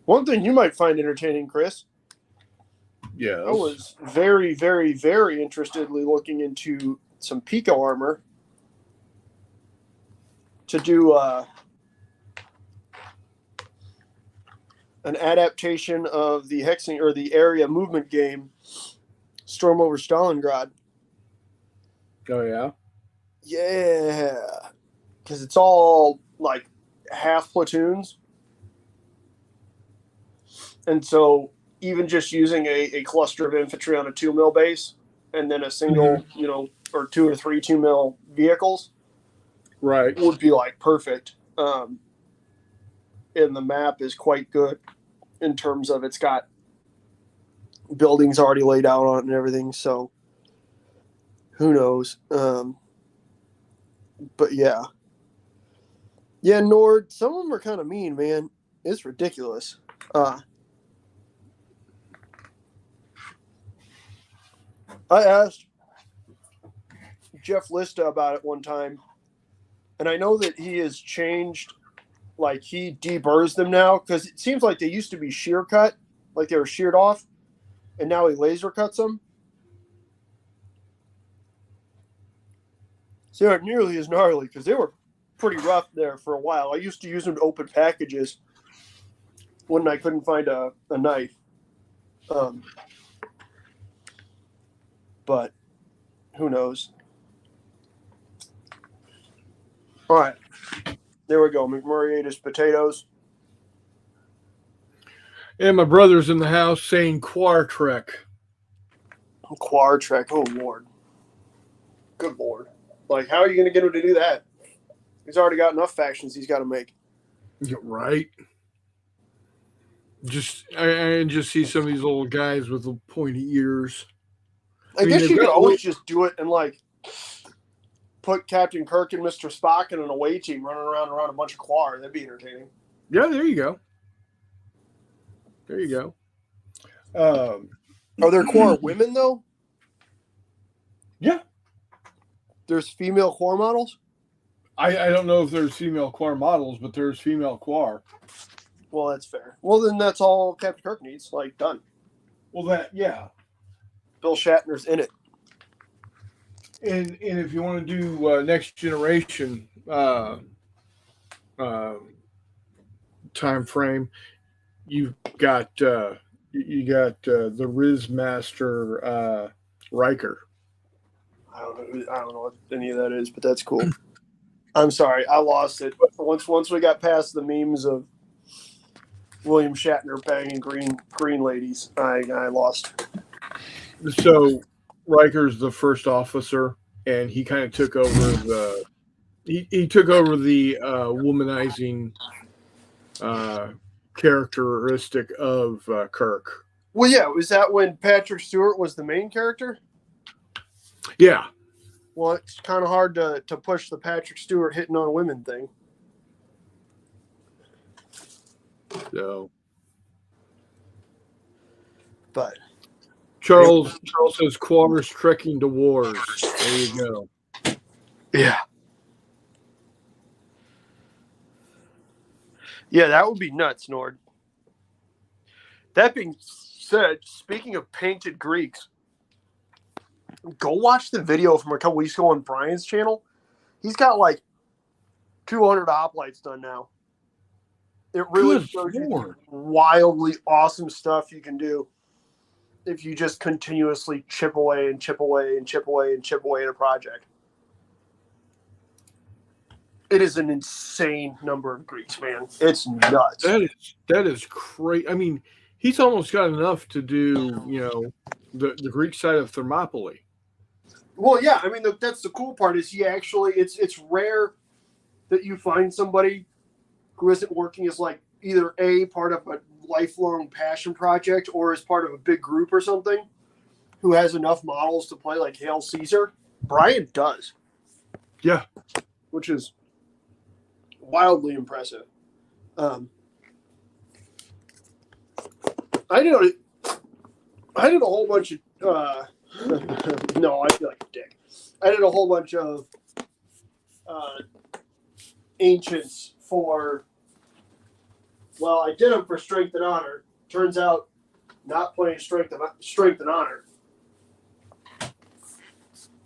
One thing you might find entertaining, Chris. Yes. I was very, very, very interestedly looking into some Pico armor to do an adaptation of the hexing or the area movement game, Storm over Stalingrad. Oh yeah. Yeah, because it's all like half platoons, and so even just using a cluster of infantry on a 2 mil base, and then a single, or 2 or 3 2 mil vehicles, right, would be like perfect. And the map is quite good in terms of it's got buildings already laid out on it and everything. So who knows? But yeah, Nord. Some of them are kind of mean, man. It's ridiculous. I asked Jeff Lista about it one time, and I know that he has changed. Like he deburrs them now because it seems like they used to be shear cut, like they were sheared off, and now he laser cuts them. So they aren't nearly as gnarly because they were pretty rough there for a while. I used to use them to open packages when I couldn't find a knife. But who knows? All right. There we go. McMurray ate his potatoes. And my brother's in the house saying Quartrek. Quartrek. Oh, Lord. Good Lord. Like, how are you going to get him to do that? He's already got enough factions he's got to make. Right. I just see some of these old guys with the pointy ears. I guess you could always just do it and, like, put Captain Kirk and Mr. Spock in an away team running around a bunch of Quar. That'd be entertaining. Yeah, there you go. There you go. Are there Quar women, though? Yeah. There's female Quar models? I don't know if there's female Quar models, but there's female Quar. Well, that's fair. Well, then that's all Captain Kirk needs. Like, done. Well, yeah. Bill Shatner's in it. And if you want to do Next Generation time frame, you've got the Riz Master Riker. I don't know what any of that is, but that's cool. I'm sorry, I lost it. Once we got past the memes of William Shatner banging green ladies, I lost. So Riker's the first officer, and he kind of took over the womanizing characteristic of Kirk. Well, yeah, was that when Patrick Stewart was the main character? Yeah. Well, it's kind of hard to push the Patrick Stewart hitting on women thing. So, but Charles says Quarters trekking to wars. There you go. Yeah. Yeah, that would be nuts, Nord. That being said, speaking of painted Greeks, go watch the video from a couple weeks ago on Brian's channel. He's got like 200 oplights done now. It really shows you the wildly awesome stuff you can do if you just continuously chip away and chip away and chip away and chip away at a project. It is an insane number of Greeks, man. It's nuts. That is crazy. I mean, he's almost got enough to do, the Greek side of Thermopylae. Well, yeah. I mean, that's the cool part is he actually. It's rare that you find somebody who isn't working as like either a part of a lifelong passion project or as part of a big group or something who has enough models to play like Hail Caesar. Brian does. Yeah. Which is wildly impressive. I did a whole bunch of no, I feel like a dick. I did a whole bunch of ancients for I did them for Strength and Honor. Turns out not playing Strength and Honor.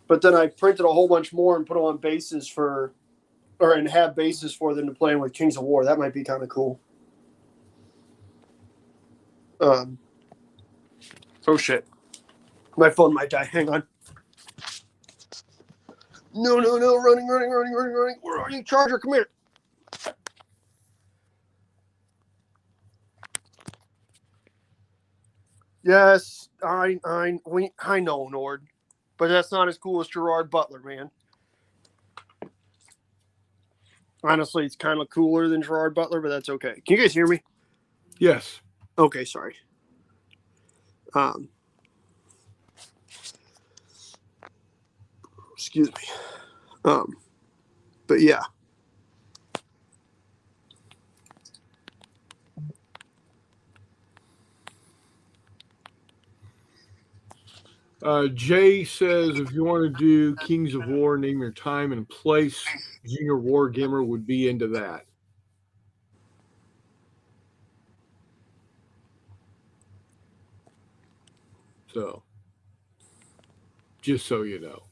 But then I printed a whole bunch more and put them on bases and have bases for them to play with Kings of War. That might be kind of cool. Oh shit. My phone might die. Hang on. No. Running. Where are you, Charger? Come here. Yes, I know, Nord. But that's not as cool as Gerard Butler, man. Honestly, it's kind of cooler than Gerard Butler, but that's okay. Can you guys hear me? Yes. Okay, sorry. Excuse me. But yeah. Jay says if you want to do Kings of War, name your time and place. Junior War Gamer would be into that. So, just so you know.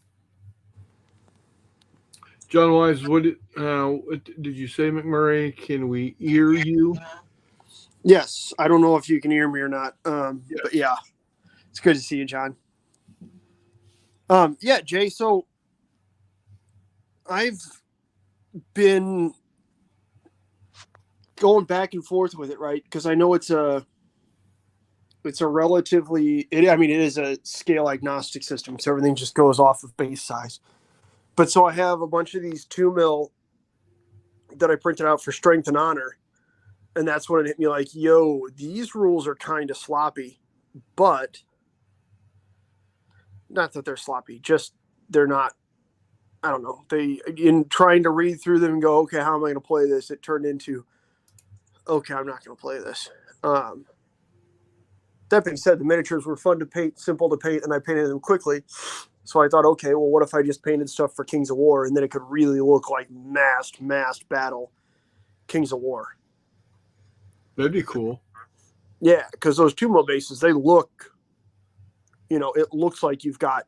John Wise, what did you say, McMurray? Can we hear you? Yes. I don't know if you can hear me or not. Yes. But yeah. It's good to see you, John. Yeah, Jay, so I've been going back and forth with it, right? Because I know it's a relatively it is a scale agnostic system, so everything just goes off of base size. But so I have a bunch of these 2 mil that I printed out for Strength and Honor, and that's when it hit me like, yo, these rules are kind of sloppy, but not that they're sloppy, just they're not. I don't know. In trying to read through them and go, okay, how am I going to play this? It turned into, okay, I'm not going to play this. That being said, the miniatures were fun to paint, simple to paint, and I painted them quickly. So I thought, okay, well, what if I just painted stuff for Kings of War, and then it could really look like massed battle Kings of War. That'd be cool. Yeah, because those 2 mil bases, they look, it looks like you've got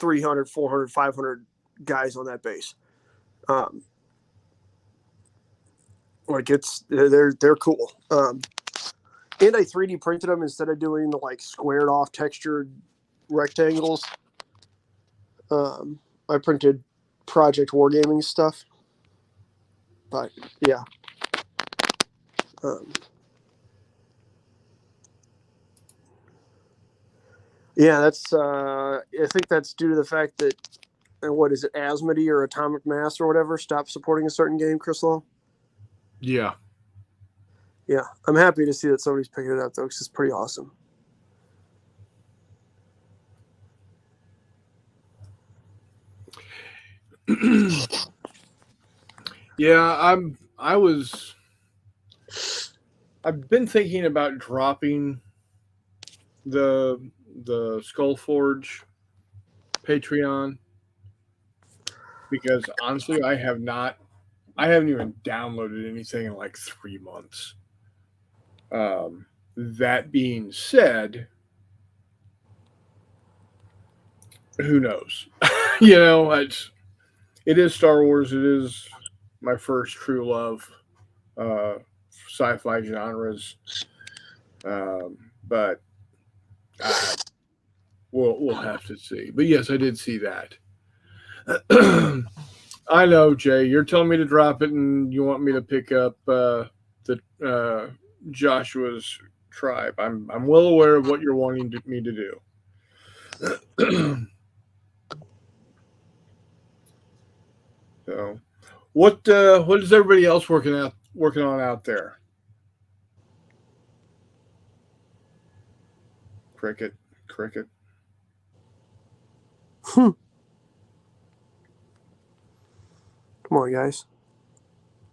300, 400, 500 guys on that base. Like they're cool. And I 3D printed them instead of doing the like squared off textured rectangles. I printed Project Wargaming stuff. But yeah. Yeah, that's I think that's due to the fact that what is it, Asmodee or Atomic Mass or whatever stopped supporting a certain game, Chris Long? Yeah. Yeah, I'm happy to see that somebody's picking it up though, because it's pretty awesome. Yeah, I've been thinking about dropping the Skull Forge Patreon because honestly, I haven't even downloaded anything in like 3 months. That being said, who knows? It is Star Wars. It is my first true love, uh, sci-fi genres. But uh, we'll have to see. But yes, I did see that. I know, Jay. You're telling me to drop it, and you want me to pick up the Joshua's tribe. I'm well aware of what you're wanting me to do. So, what is everybody else working on out there? Cricket, cricket. Come on, guys.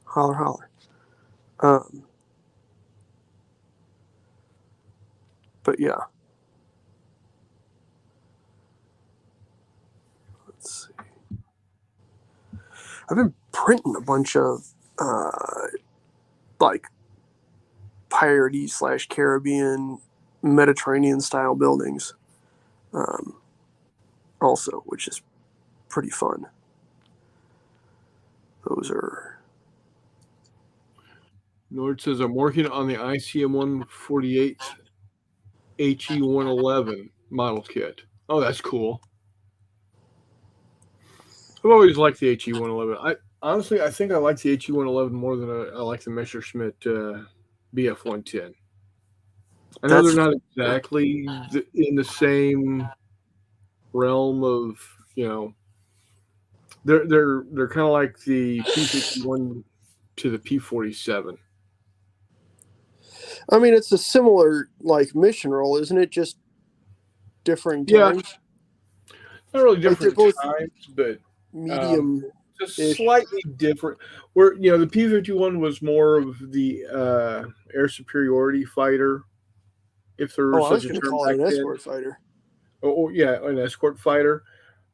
Holler, holler. But yeah. Let's see. I've been printing a bunch of like piratey / Caribbean Mediterranean style buildings. Also, which is pretty fun. Those are. Nord says I'm working on the ICM 148 HE 111 model kit. Oh, that's cool. I've always liked the HE 111. I think I like the HE 111 more than I like the Messerschmitt BF 110. I know they're That's not exactly in the same realm of they're kind of like the P51 to the P47. I mean, it's a similar like mission role, isn't it? Just different Yeah, times. not really Like they're different both times, but medium. just slightly different. Where the P51 was more of the air superiority fighter, if there Oh, was I such was a going to term call it back an then. escort fighter. Oh yeah, an escort fighter.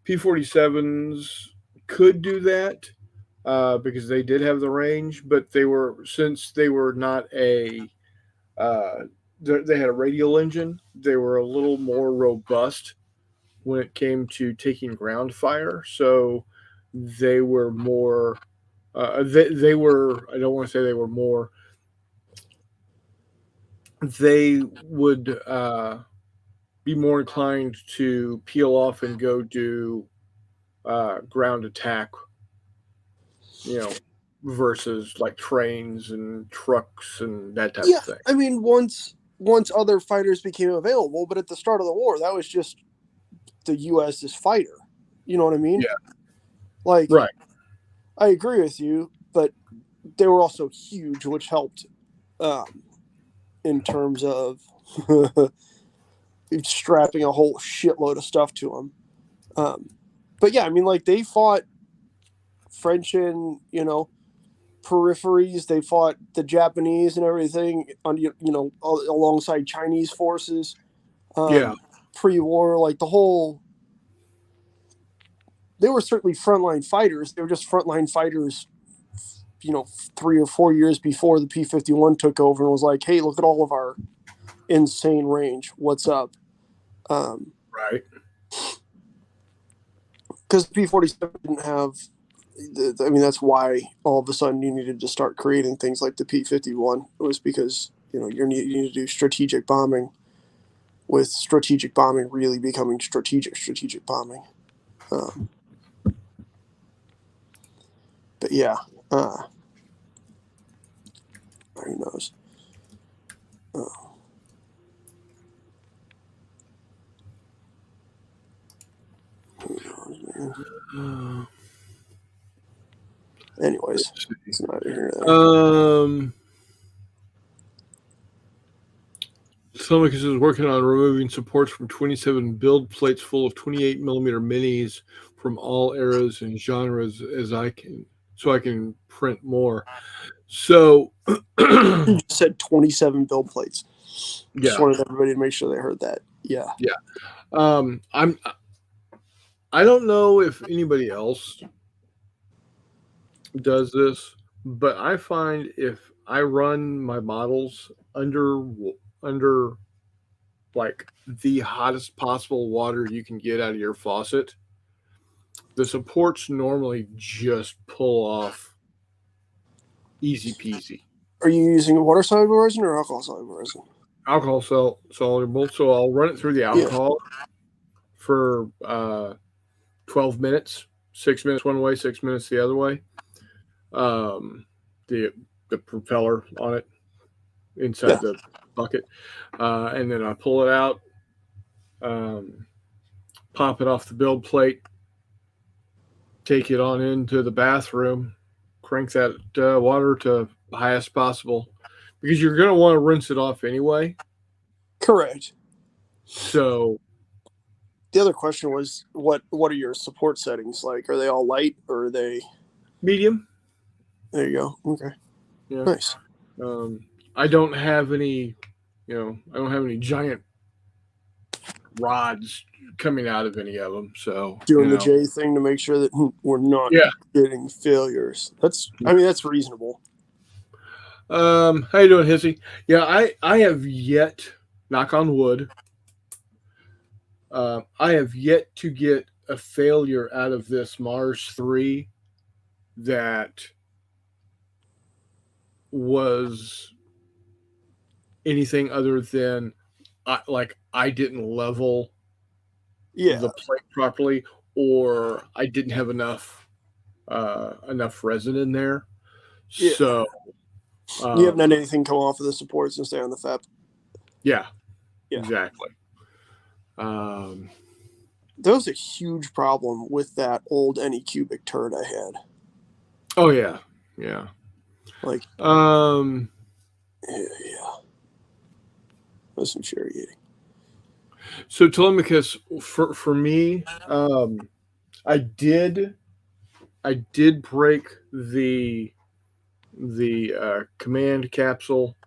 P47s could do that because they did have the range, but since they were not uh, they had a radial engine, they were a little more robust when it came to taking ground fire. So they were more. They were. I don't want to say they were more. They would be more inclined to peel off and go do ground attack, you know, versus like trains and trucks and that type Yeah, of thing. I mean, once other fighters became available, but at the start of the war, that was just the U.S.'s fighter. You know what I mean? Yeah, Like, right. I agree with you, but they were also huge, which helped in terms of strapping a whole shitload of stuff to them. But yeah, I mean, like they fought French and peripheries. They fought the Japanese and everything on alongside Chinese forces Yeah, pre-war. Like the whole, they were certainly frontline fighters. They were just frontline fighters. 3 or 4 years before the P51 took over and was like, "Hey, look at all of our insane range. What's up?" right. Because P47 didn't have. I mean, that's why all of a sudden you needed to start creating things like the P51. It was because you need to do strategic bombing, with strategic bombing really becoming strategic bombing. But yeah, who knows? Who knows, man? Anyways, it's neither here nor there. Stomach is working on removing supports from 27 build plates full of 28 millimeter minis from all eras and genres so I can print more. So You just said 27 build plates. Just Yeah, wanted everybody to make sure they heard that. Yeah. yeah. I'm. I don't know if anybody else does this, but I find if I run my models under like the hottest possible water you can get out of your faucet, the supports normally just pull off easy peasy. Are you using water soluble resin or alcohol soluble resin? Alcohol soluble, so I'll run it through the Yeah. alcohol for 12 minutes, 6 minutes one way, 6 minutes the other way. Um, the the propeller on it Yeah. inside the bucket, and then I pull it out, um, pop it off the build plate, take it on into the bathroom, crank that water to the highest possible because you're going to want to rinse it off anyway. Correct. So The other question was, what are your support settings like? Are they all light or are they? medium, There you go. Okay. yeah. Nice. I don't have any, I don't have any giant rods coming out of any of them. So Doing the J thing to make sure that we're not yeah. getting failures. That's reasonable. How you doing, Hissy? Yeah, I have yet, knock on wood, I have yet to get a failure out of this Mars 3 that was anything other than I didn't level Yeah. the plate properly, or I didn't have enough resin in there. Yeah. So You haven't had anything come off of the supports and stay on the FAP. yeah, Yeah. exactly. That was a huge problem with that old Anycubic turret I had. Oh yeah, yeah. Like, Yeah. That's infuriating. So Telemachus, for me, I did break the command capsule,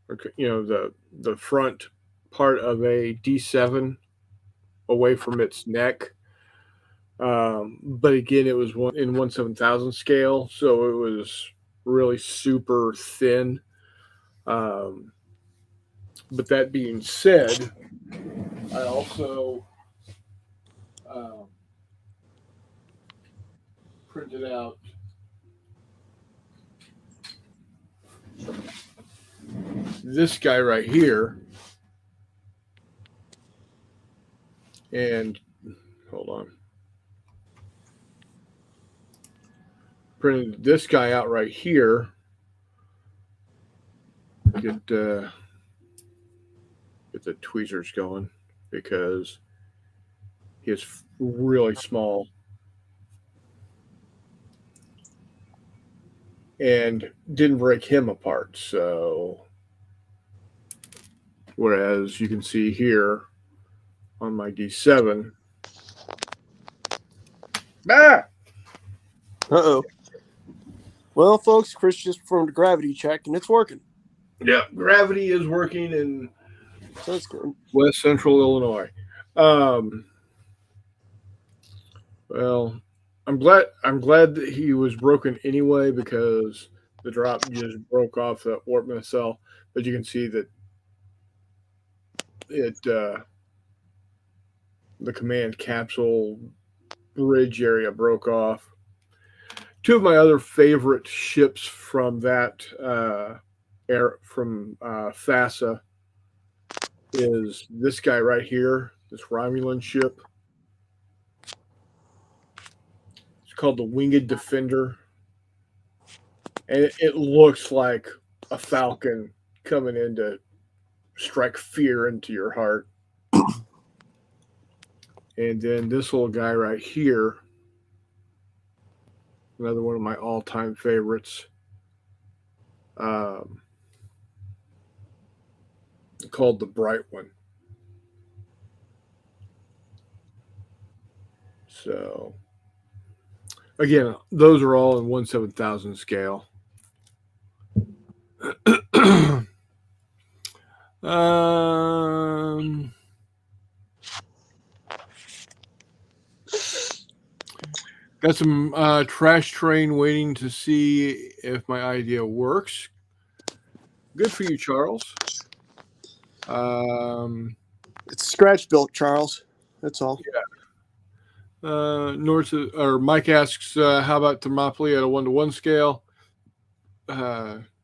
or the front part of a D7 away from its neck. But again, it was in 1/7000 scale, so it was really super thin. But that being said, I also printed out this guy right here, and hold on, printed this guy out right here. Get the tweezers going because he is really small and didn't break him apart. So, whereas you can see here on my D7, ah, Uh-oh. Well, folks, Chris just performed a gravity check, and it's working. yeah, gravity is working in So that's good. West Central Illinois. Well, I'm glad that he was broken anyway because the drop just broke off that warp nacelle. But you can see that the command capsule bridge area broke off. Two of my other favorite ships from that from FASA is this guy right here, this Romulan ship. It's called the Winged Defender, and it looks like a falcon coming in to strike fear into your heart. And then this little guy right here, another one of my all-time favorites, called the Bright One. So, again, those are all in 1/7000 scale. Um, got some trash train waiting to see if my idea works. Good for you, Charles. It's scratch built, Charles. That's all. Mike asks, how about Thermopylae at a 1-to-1 scale?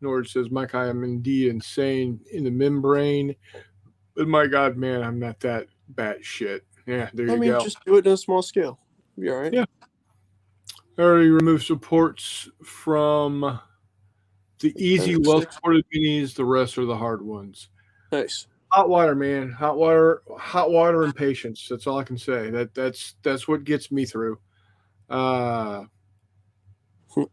Nord says, Mike, I am indeed insane in the membrane. But my God, man, I'm not that bad shit. Yeah, there you go. Just do it on a small scale. You'll be all right. Yeah. I already removed supports from the easy, well-supported minis. The rest are the hard ones. Nice. Hot water, man. Hot water, and patience. That's all I can say. That's what gets me through. I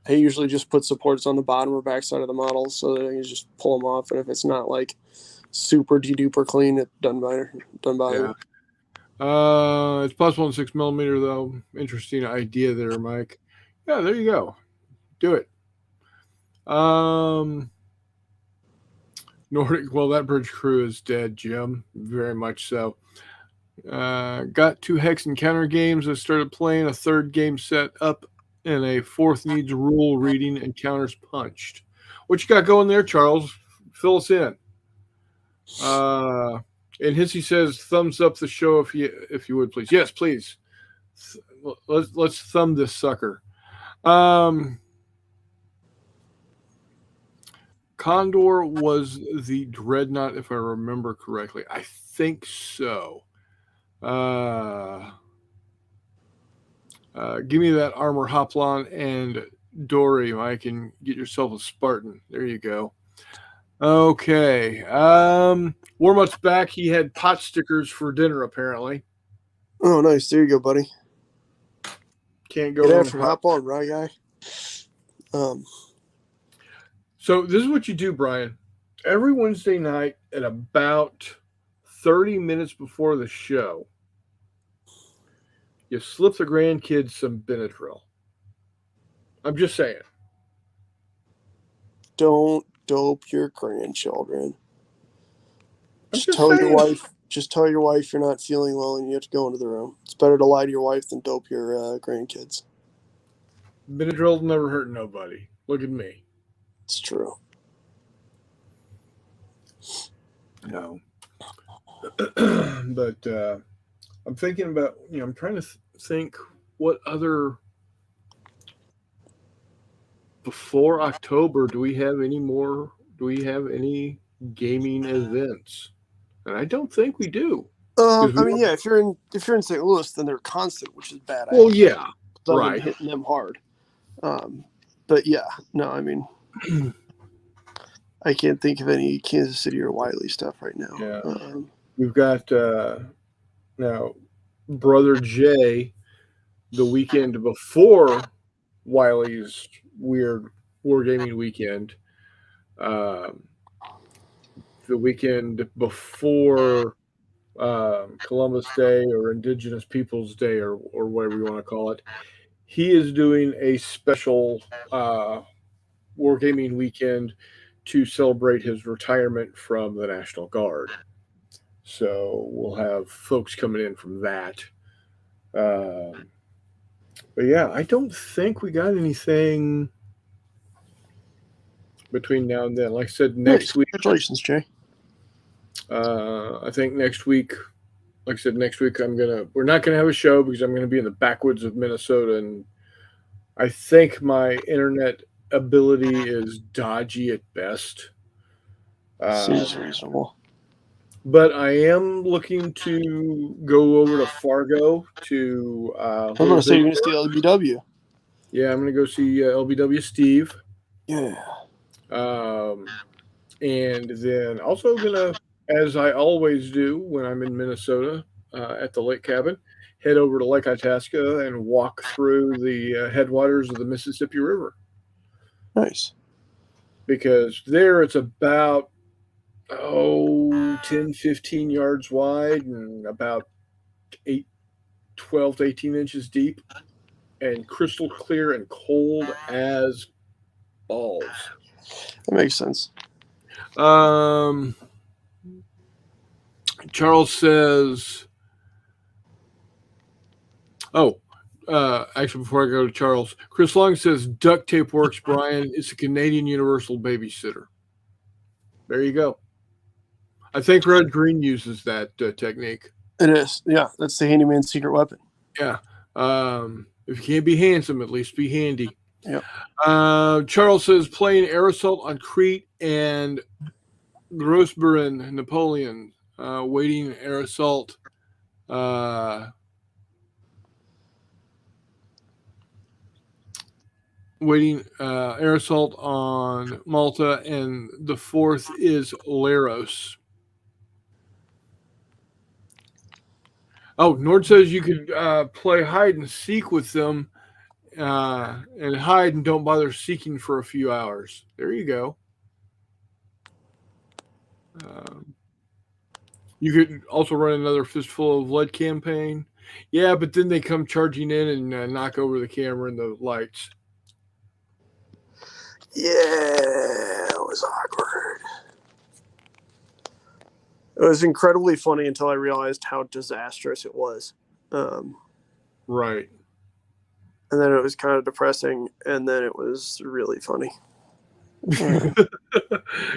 usually just put supports on the bottom or back side of the model so that I can just pull them off. And if it's not like super de-duper clean, it doesn't bother. Yeah. It's plus 1.6mm though. Interesting idea there, Mike. Yeah, there you go. Do it. Nordic. Well, that bridge crew is dead, Jim. Very much so. Got 2 hex encounter games. I started playing a 3rd game set up, and a 4th needs rule reading and counters punched. What you got going there, Charles? Fill us in. And Hissy says, "Thumbs up the show if you would, please." Yes, please. Let's thumb this sucker. Condor was the dreadnought, if I remember correctly. I think so. Give me that armor, Hoplon and Dory, Mike, and get yourself a Spartan. There you go. Okay. Warmut's back. He had pot stickers for dinner, apparently. Oh, nice. There you go, buddy. Can't go Get wrong. after hop on, right, guy? So this is what you do, Brian. Every Wednesday night at about 30 minutes before the show, you slip the grandkids some Benadryl. I'm just saying. Don't dope your grandchildren. Just tell saying. your wife. Just tell your wife you're not feeling well and you have to go into the room. It's better to lie to your wife than dope your grandkids. Benadryl never hurt nobody. Look at me. It's true. No. But I'm thinking about, I'm trying to think what other, before October, do we have any gaming events? And I don't think we do. If you're in St. Louis, then they're constant, which is bad. Well, yeah, right, hitting them hard. But yeah, no, I mean, I can't think of any Kansas City or Wiley stuff right now. Yeah, we've got now Brother Jay the weekend before Wiley's weird wargaming weekend. The weekend before Columbus Day or Indigenous Peoples Day or whatever you want to call it, he is doing a special wargaming weekend to celebrate his retirement from the National Guard. So we'll have folks coming in from that. But yeah, I don't think we got anything between now and then. Like I said, next week. Congratulations, Jay. I think next week, like I said, we're not gonna have a show because I'm gonna be in the backwoods of Minnesota, and I think my internet ability is dodgy at best. Seems reasonable. But I am looking to go over to Fargo to. I'm going to say you're going to see LBW. Yeah, I'm going to go see LBW Steve. Yeah. And then also going to, as I always do when I'm in Minnesota at the lake cabin, head over to Lake Itasca and walk through the headwaters of the Mississippi River. Nice. Because there it's about 10, 15 yards wide and about 12 to 18 inches deep and crystal clear and cold as balls. That makes sense. Charles says, actually, before I go to Charles, Chris Long says duct tape works, Brian. It's a Canadian Universal babysitter. There you go. I think Red Green uses that technique. It is. Yeah, that's the handyman's secret weapon. Yeah. If you can't be handsome, at least be handy. Yep. Charles says playing air assault on Crete and Grossbeeren, Napoleon, waiting air assault. Waiting air assault on Malta, and the fourth is Laros. Oh, Nord says you could play hide and seek with them and hide and don't bother seeking for a few hours. There you go. You could also run another Fistful of Lead campaign. Yeah, but then they come charging in and knock over the camera and the lights. Yeah, it was awkward. It was incredibly funny until I realized how disastrous it was. Right. And then it was kind of depressing, and then it was really funny.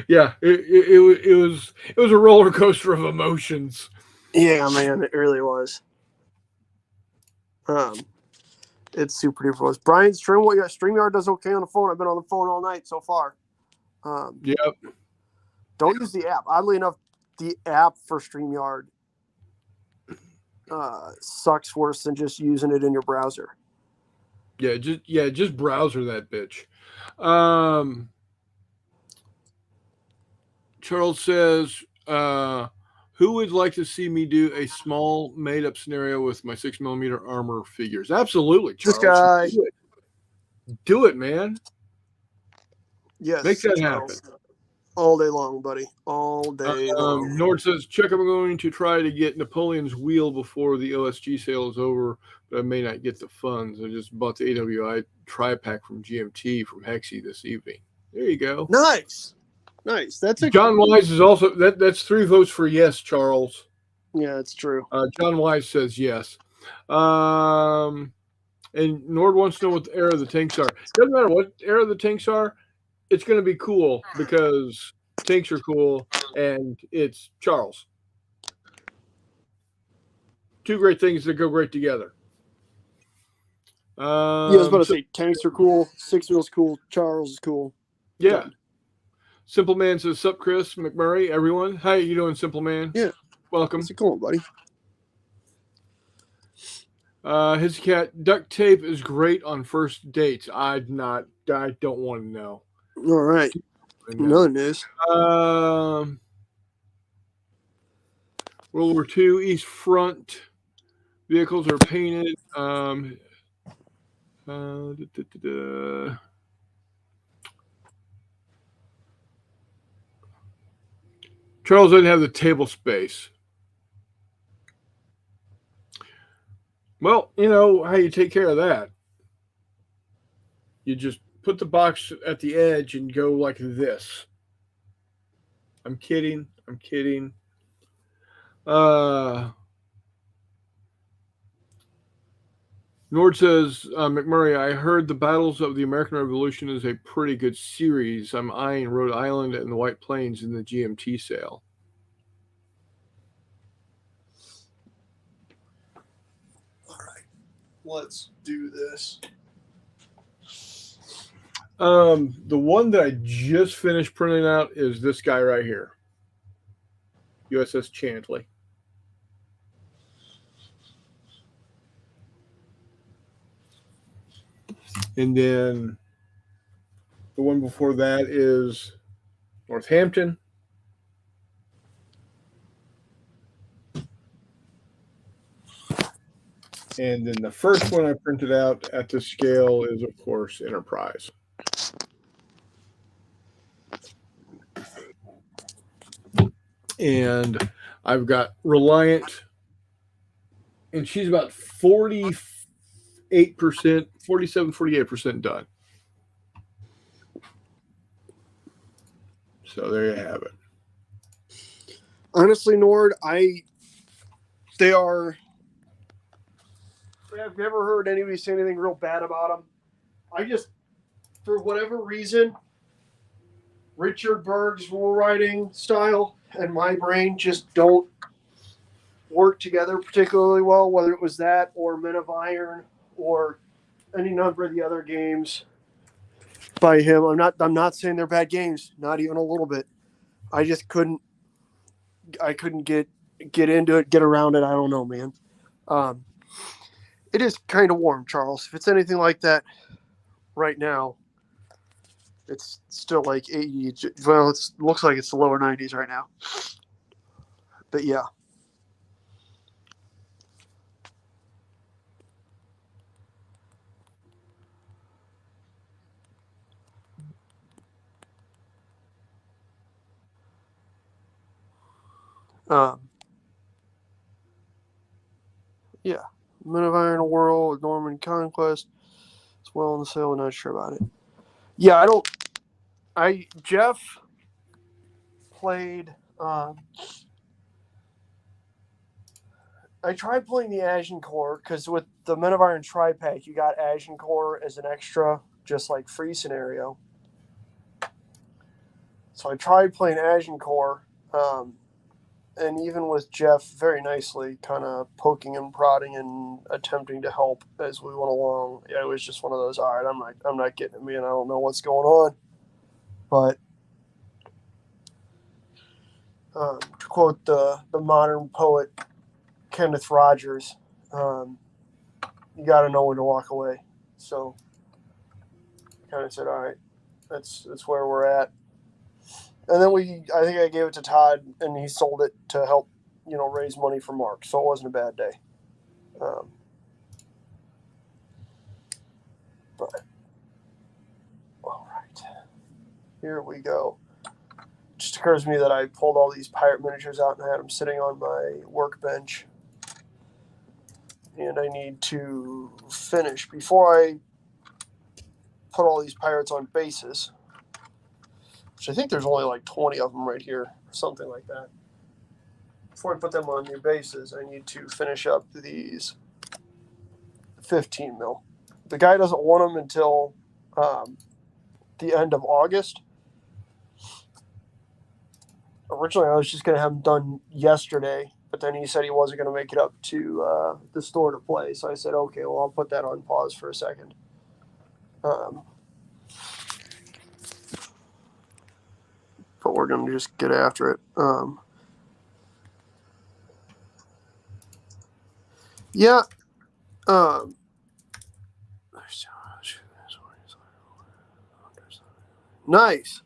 Yeah, it was a roller coaster of emotions. Yeah, man, it really was. It's super duper was. Brian, StreamYard does okay on the phone. I've been on the phone all night so far. Yep. Don't use the app. Oddly enough, the app for StreamYard sucks worse than just using it in your browser. Just browser that bitch. Charles says, who would like to see me do a small made-up scenario with my 6mm armor figures? Absolutely, Charles. This guy. Do it, man. Yes. Make that happen. All day long, buddy. All day long. Nord says, Chuck, I'm going to try to get Napoleon's wheel before the OSG sale is over, but I may not get the funds. I just bought the AWI tri-pack from GMT from Hexy this evening. There you go. Nice. That's John Wise is also that's 3 votes for yes, Charles. Yeah, it's true. John Wise says yes. And Nord wants to know what the era of the tanks are. Doesn't matter what era the tanks are. It's going to be cool because tanks are cool and it's Charles. 2 great things that go great together. Yeah, I was about to say tanks are cool, 6 wheels cool, Charles is cool. Yeah. Done. Simple Man says, sup, Chris McMurray, everyone. How you doing, Simple Man? Yeah. Welcome. How's it going, buddy? His cat, duct tape is great on first dates. I don't want to know. All right. Another news. World War II East Front vehicles are painted. Charles doesn't have the table space. Well, you know how you take care of that. You just put the box at the edge and go like this. I'm kidding. Nord says, McMurray, I heard the Battles of the American Revolution is a pretty good series. I'm eyeing Rhode Island and the White Plains in the GMT sale. All right. Let's do this. The one that I just finished printing out is this guy right here. USS Chantley. And then the one before that is Northampton. And then the first one I printed out at this scale is, of course, Enterprise. And I've got Reliant, and she's about 48%, 48% done. So there you have it. Honestly, Nord, they are. I've never heard anybody say anything real bad about them. I just, for whatever reason, Richard Berg's rule writing style and my brain just don't work together particularly well. Whether it was that or Men of Iron or any number of the other games by him. I'm not saying they're bad games, not even a little bit. I just couldn't get into it, get around it. I don't know, man. Um, it is kind of warm, Charles. If it's anything like that right now, it's still like 80. Well, it looks like it's the lower 90s right now. But yeah. Um, yeah. Men of Iron World, Norman Conquest. It's well on the sale. I'm not sure about it. Yeah, Jeff played. I tried playing the Agincourt because with the Men of Iron tri-pack, you got Agincourt as an extra, just like free scenario. So I tried playing Agincourt, and even with Jeff very nicely, kind of poking and prodding and attempting to help as we went along. Yeah, it was just one of those. All right, I'm not getting it, man. I don't know what's going on. But to quote the modern poet Kenneth Rogers, you got to know when to walk away. So I kind of said, all right, that's where we're at. And then I think I gave it to Todd, and he sold it to help, raise money for Mark. So it wasn't a bad day. But all right, here we go. It just occurs to me that I pulled all these pirate miniatures out and I had them sitting on my workbench, and I need to finish before I put all these pirates on bases. Which I think there's only like 20 of them right here, or something like that. Before I put them on new bases, I need to finish up these 15 mil. The guy doesn't want them until the end of August. Originally, I was just going to have them done yesterday, but then he said he wasn't going to make it up to the store to play. So I said, okay, well, I'll put that on pause for a second. But we're going to just get after it. Yeah. Nice.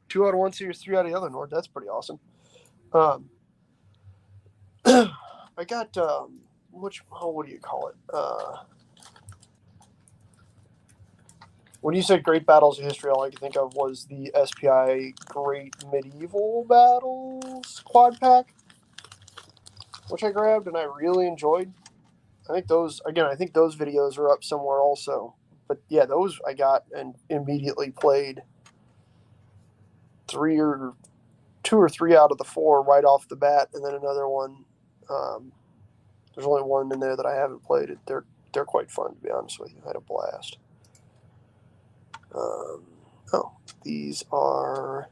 2 out of 1 series, 3 out of the other, Nord. That's pretty awesome. I got what do you call it? When you said Great Battles of History, all I could think of was the SPI Great Medieval Battles quad pack, which I grabbed and I really enjoyed. I think those videos are up somewhere also. But yeah, those I got and immediately played 2 or 3 out of the 4 right off the bat, and then another one. There's only one in there that I haven't played. They're quite fun, to be honest with you. I had a blast. These are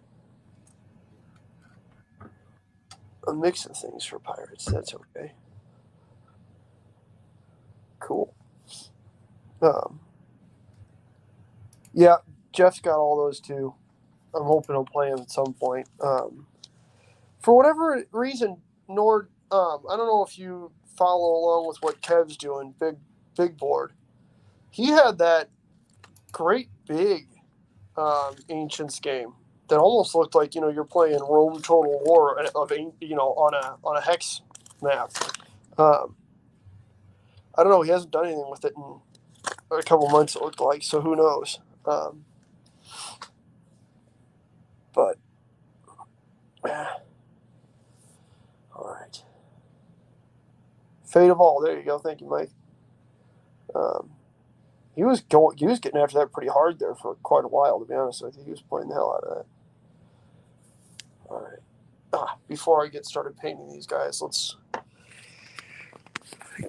a mix of things for pirates. That's okay. Cool. Yeah, Jeff's got all those too. I'm hoping he'll play them at some point. For whatever reason, Nord, I don't know if you follow along with what Kev's doing, big board. He had that great big Ancients game that almost looked like you're playing Rome Total War of on a hex map. I don't know. He hasn't done anything with it in a couple months. It looked like, so who knows? But all right, Fate of All. There you go. Thank you, Mike. He was getting after that pretty hard there for quite a while. To be honest with you, he was playing the hell out of that. All right. before I get started painting these guys, let's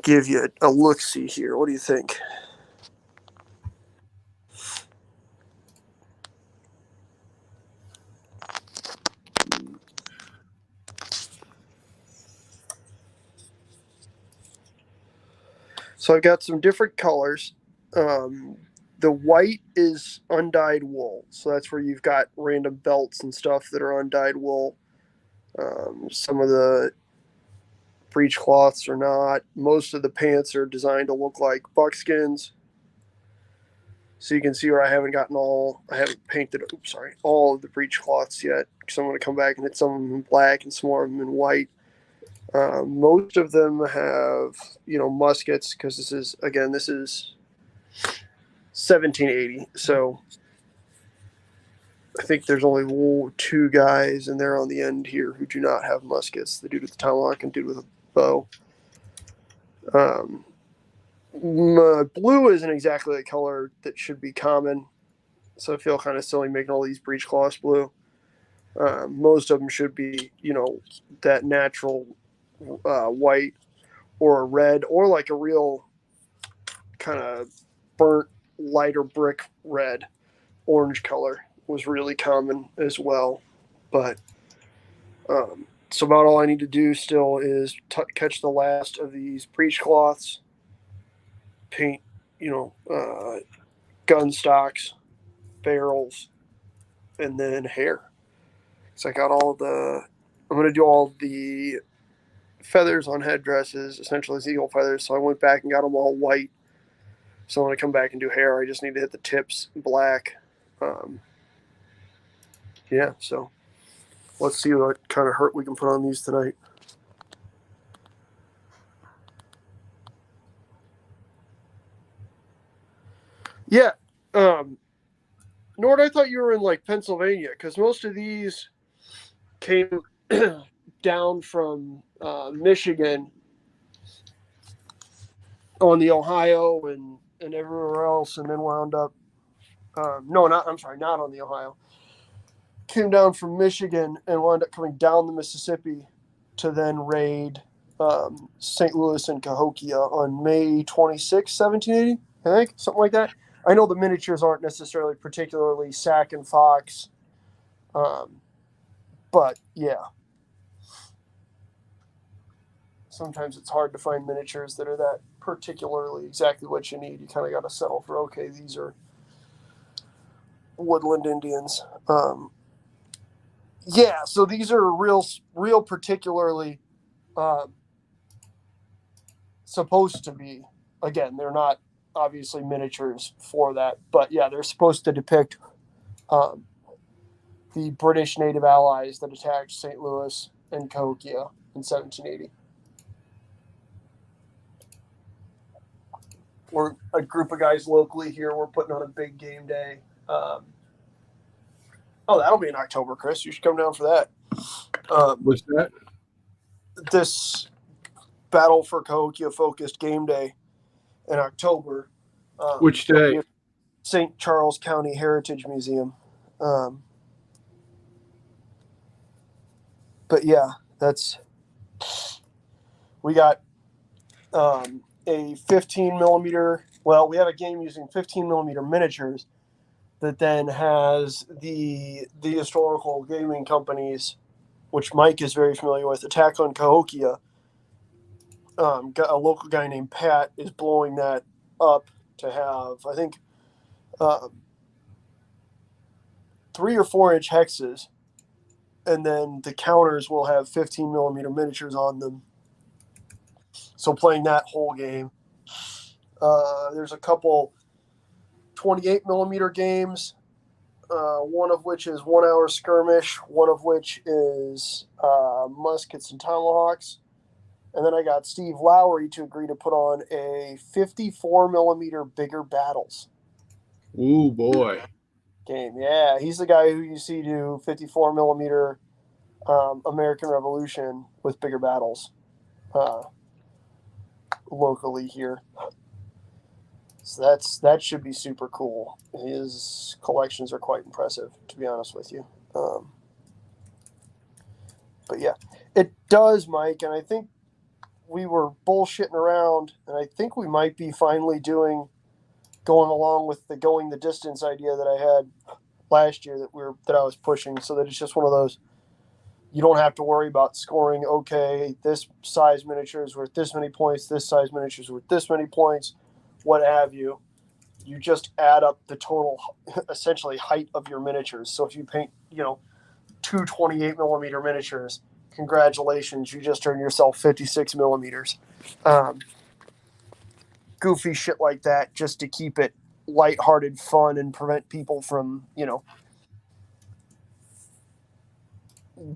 give you a look-see here. What do you think? So I've got some different colors. The white is undyed wool. So that's where you've got random belts and stuff that are undyed wool. Some of the breechcloths are not. Most of the pants are designed to look like buckskins. So you can see where I haven't painted, all of the breechcloths yet. Because I'm going to come back and hit some of them in black and some more of them in white. Most of them have, muskets, because this is 1780. So I think there's only 2 guys, and they're on the end here, who do not have muskets. The dude with the tomahawk and dude with a bow. Blue isn't exactly the color that should be common, so I feel kind of silly making all these breechcloths blue. Most of them should be, that natural white or a red, or like a real kind of burnt lighter brick red. Orange color was really common as well. But so about all I need to do still is catch the last of these breechcloths, paint, gun stocks, barrels, and then hair. So I'm going to do all the feathers on headdresses, essentially as eagle feathers. So I went back and got them all white. So when I come back and do hair, I just need to hit the tips black. So let's see what kind of hurt we can put on these tonight. Yeah. Nord, I thought you were in like Pennsylvania, because most of these came down from Michigan on the Ohio and everywhere else, and then wound up. Not on the Ohio. Came down from Michigan and wound up coming down the Mississippi to then raid St. Louis and Cahokia on May 26, 1780, I think, something like that. I know the miniatures aren't necessarily particularly Sac and Fox, but yeah. Sometimes it's hard to find miniatures that are that particularly exactly what you need. You kind of got to settle for, okay, these are woodland Indians. So these are real particularly supposed to be. Again, they're not obviously miniatures for that, but yeah, they're supposed to depict the British native allies that attacked St. Louis and Cahokia in 1780. We're a group of guys locally here. We're putting on a big game day. That'll be in October, Chris. You should come down for that. What's that? This Battle for Cahokia focused game day in October. Which day? St. Charles County Heritage Museum. But yeah, we got a 15 millimeter. Well, we have a game using 15 millimeter miniatures that then has the historical gaming companies, which Mike is very familiar with, Attack on Cahokia. Got a local guy named Pat is blowing that up to have, I think, 3 or 4 inch hexes, and then the counters will have 15 millimeter miniatures on them. So playing that whole game. There's a couple 28 millimeter games, one of which is 1 hour skirmish, one of which is muskets and tomahawks. And then I got Steve Lowry to agree to put on a 54 millimeter bigger battles. Ooh, boy. Game. Yeah, he's the guy who you see do 54 millimeter American Revolution with bigger battles locally here. So that should be super cool. His collections are quite impressive, to be honest with you. But yeah, it does, Mike. And I think we were bullshitting around, and I think we might be finally going along with the going the distance idea that I had last year that I was pushing, so that it's just one of those. You don't have to worry about scoring. Okay, this size miniature is worth this many points. This size miniature is worth this many points. What have you? You just add up the total, essentially height of your miniatures. So if you paint, two 28 millimeter miniatures, congratulations, you just earned yourself 56 millimeters. Goofy shit like that, just to keep it lighthearted, fun, and prevent people from,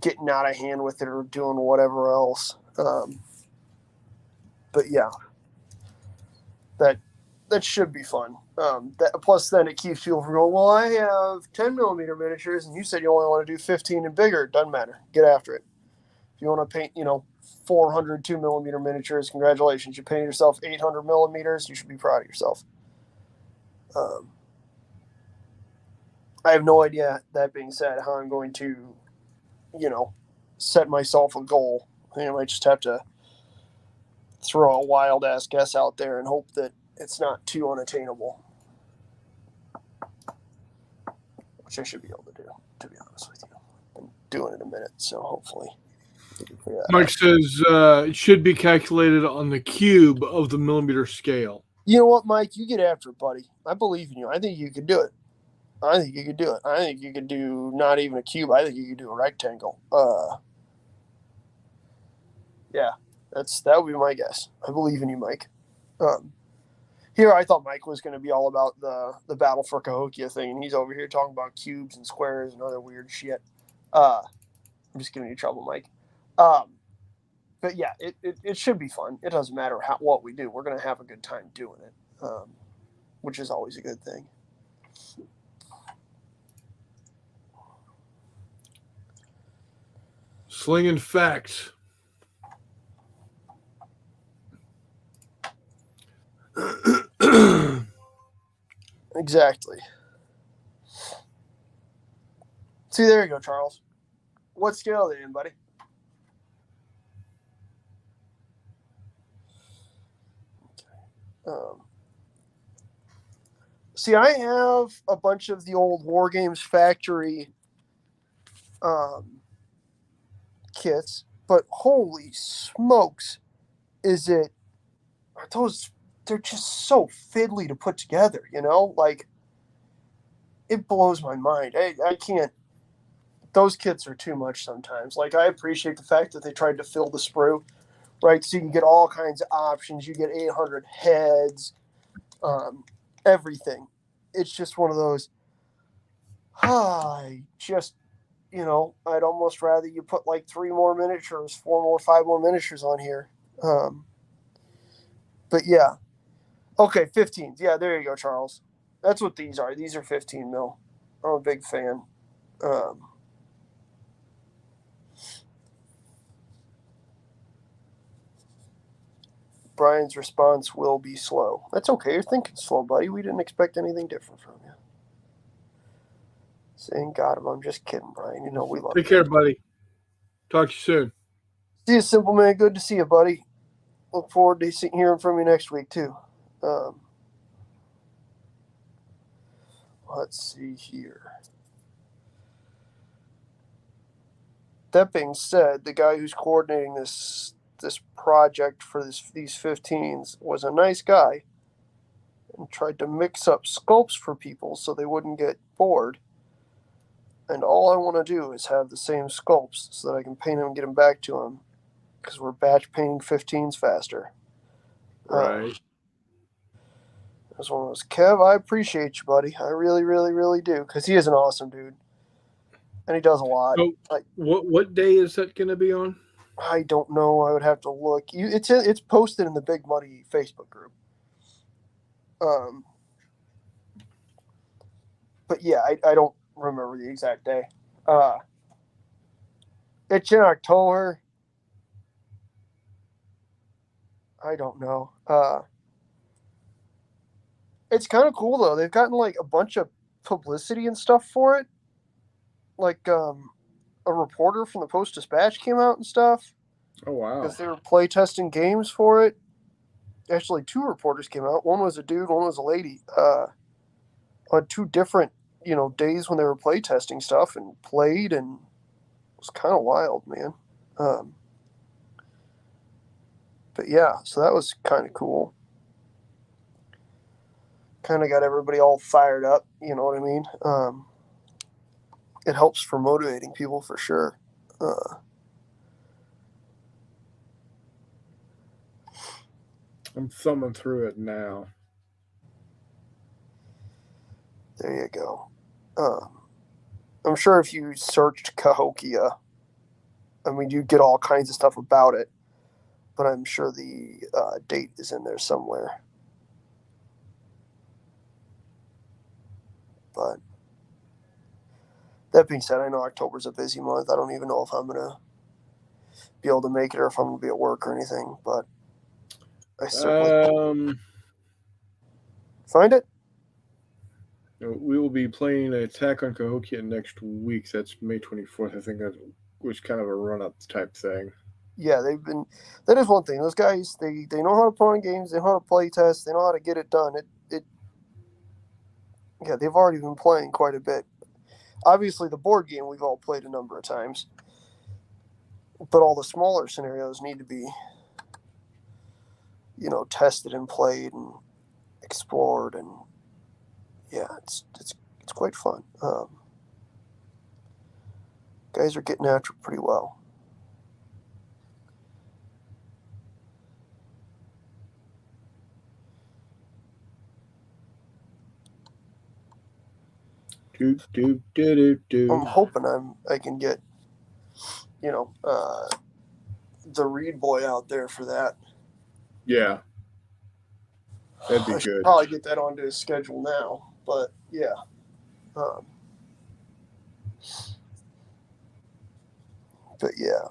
getting out of hand with it or doing whatever else. But yeah, that should be fun. Plus, then it keeps people from going, well, I have 10 millimeter miniatures, and you said you only want to do 15 and bigger. It doesn't matter. Get after it. If you want to paint, 400 2 millimeter miniatures, congratulations. You painted yourself 800 millimeters. You should be proud of yourself. I have no idea, that being said, how I'm going to, set myself a goal. I might just have to throw a wild ass guess out there and hope that it's not too unattainable, which I should be able to do, to be honest with you. I'm doing it in a minute, so hopefully we can figure that Mike out. says it should be calculated on the cube of the millimeter scale. You know what, Mike? You get after it, buddy. I believe in you. I think you could do it. I think you could do it. I think you could do not even a cube. I think you could do a rectangle. Yeah, that would be my guess. I believe in you, Mike. Here, I thought Mike was going to be all about the Battle for Cahokia thing, and he's over here talking about cubes and squares and other weird shit. I'm just giving you trouble, Mike. But yeah, it should be fun. It doesn't matter what we do. We're going to have a good time doing it, which is always a good thing. Slinging facts. Exactly. See, there you go, Charles. What scale are they in, buddy? See, I have a bunch of the old War Games Factory kits, but holy smokes, are those, they're just so fiddly to put together, like, it blows my mind. I can't, those kits are too much sometimes. Like, I appreciate the fact that they tried to fill the sprue, right? So you can get all kinds of options. You get 800 heads, everything. It's just one of those, I just, I'd almost rather you put like 3 more miniatures, 4 more, 5 more miniatures on here. But yeah. Okay, 15s. Yeah, there you go, Charles. That's what these are. These are 15 mil. I'm a big fan. Brian's response will be slow. That's okay. You're thinking slow, buddy. We didn't expect anything different from you. Saying got him. I'm just kidding, Brian. We love you. Take care, buddy. Talk to you soon. See you, Simple Man. Good to see you, buddy. Look forward to hearing from you next week, too. Let's see here. That being said, the guy who's coordinating this project for these 15s was a nice guy and tried to mix up sculpts for people so they wouldn't get bored. And all I want to do is have the same sculpts so that I can paint them and get them back to him, because we're batch painting 15s faster. Right. That's one of those. Kev, I appreciate you, buddy. I really, really, really do, because he is an awesome dude, and he does a lot. So, what day is that going to be on? I don't know. I would have to look. It's posted in the Big Muddy Facebook group. But yeah, I don't remember the exact day. It's in October. I don't know. It's kind of cool though. They've gotten like a bunch of publicity and stuff for it. Like a reporter from the Post-Dispatch came out and stuff Oh wow. because they were play testing games for it. Actually, 2 reporters came out. One was a dude, one was a lady. On 2 different, days when they were play testing stuff and played, and it was kind of wild, man. But yeah, so that was kind of cool. Kind of got everybody all fired up, you know what I mean? It helps for motivating people for sure. I'm thumbing through it now. There you go. I'm sure if you searched Cahokia, I mean, you get all kinds of stuff about it, but I'm sure the date is in there somewhere. But that being said, I know October's a busy month. I don't even know if I'm going to be able to make it or if I'm going to be at work or anything, but I certainly find it. We will be playing Attack on Cahokia next week. That's May 24th. I think that was kind of a run-up type thing. Yeah, that is one thing. Those guys, they know how to put on games, they know how to play test, they know how to get it done. Yeah, they've already been playing quite a bit. Obviously, the board game we've all played a number of times, but all the smaller scenarios need to be, tested and played and explored, and yeah, it's quite fun. Guys are getting after it pretty well. I'm hoping I can get, the Reed boy out there for that. Yeah, that'd be I should good. probably get that onto his schedule now, but yeah. But yeah.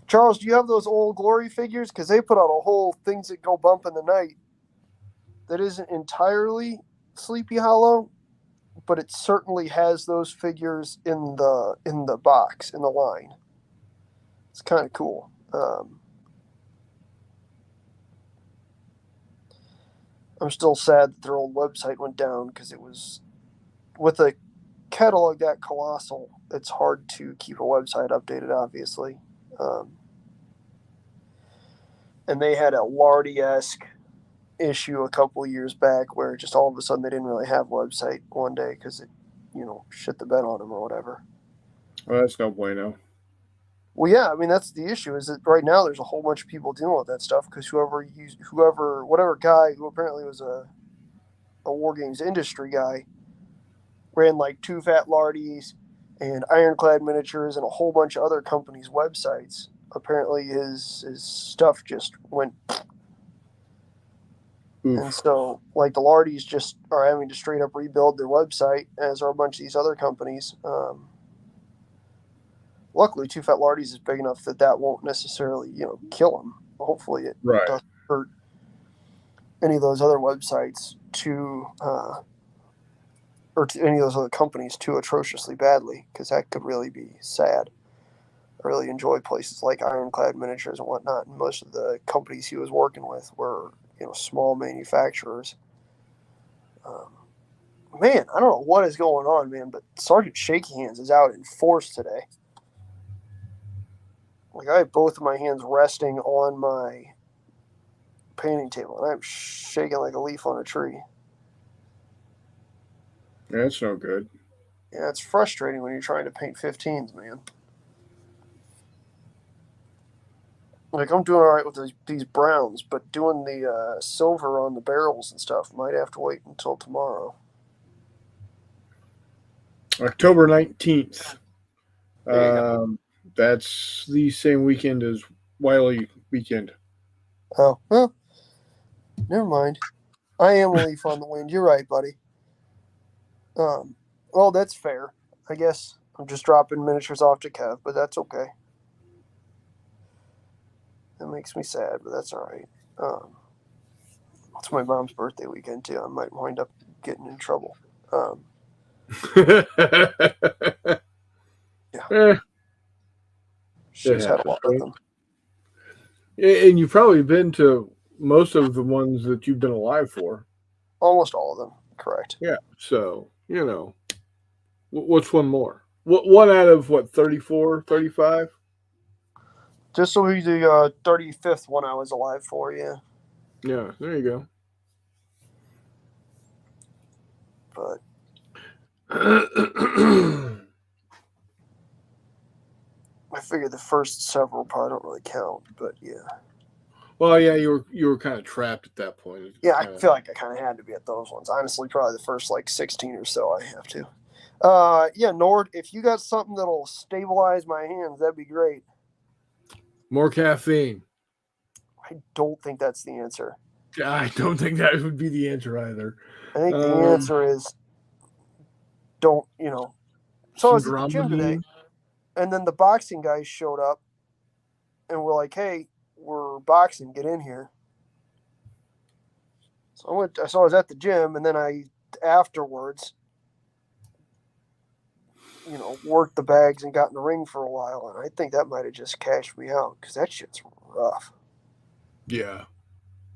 Charles, do you have those old Glory figures? Because they put out a whole things that go bump in the night that isn't entirely Sleepy Hollow, but it certainly has those figures in the box, in the line. It's kind of cool. I'm still sad that their old website went down because it was, with a catalog that colossal, it's hard to keep a website updated, obviously. And they had a Lardy-esque issue a couple of years back where just all of a sudden they didn't really have a website one day because it, shit the bed on them or whatever. Well, that's no bueno. Well, yeah, I mean that's the issue is that right now there's a whole bunch of people dealing with that stuff because whatever guy who apparently was a war games industry guy ran like Two Fat Lardies and Ironclad Miniatures and a whole bunch of other companies' websites. Apparently his stuff just went. Oof. And so, like, the Lardies just are having to straight up rebuild their website, as are a bunch of these other companies. Luckily, Two Fat Lardies is big enough that won't necessarily, kill them. Hopefully, it doesn't hurt any of those other websites or to any of those other companies too atrociously badly, because that could really be sad. I really enjoy places like Ironclad Miniatures and whatnot, and most of the companies he was working with were small manufacturers. Man, I don't know what is going on, man, but Sergeant Shaky Hands is out in force today. Like, I have both of my hands resting on my painting table, and I'm shaking like a leaf on a tree. Yeah, that's no good. Yeah, it's frustrating when you're trying to paint 15s, man. Like, I'm doing all right with these browns, but doing the silver on the barrels and stuff might have to wait until tomorrow. October 19th. There you go. That's the same weekend as Wiley weekend. Oh, well, never mind. I am a leaf on the wind. You're right, buddy. Well, that's fair. I guess I'm just dropping miniatures off to Kev, but that's okay. That makes me sad, but that's all right. It's my mom's birthday weekend too. I might wind up getting in trouble. Yeah. Eh, it She's had a happens, lot of right? them. And you've probably been to most of the ones that you've been alive for. Almost all of them. Correct. Yeah. So, what's one more? What one out of what, 34, 35? This will be the 35th one I was alive for, yeah. Yeah, there you But go. I figure the first several probably don't really count. But yeah. Well, yeah, you were kind of trapped at that point. It's Yeah, I kind of feel like I kind of had to be at those ones. Honestly, probably the first like 16 or so I have to. Yeah, Nord, if you got something that'll stabilize my hands, that'd be great. more caffeine. I don't think that's the answer. I don't think that would be the answer either. I think the Um, answer is don't, you know. So I some was at the gym today, Dramamine. and then the boxing guys showed up, and we're like, "Hey, we're boxing. Get in here." So I went. So I was at the gym, and then I afterwards, worked the bags and got in the ring for a while, and I think that might have just cashed me out because that shit's rough. Yeah.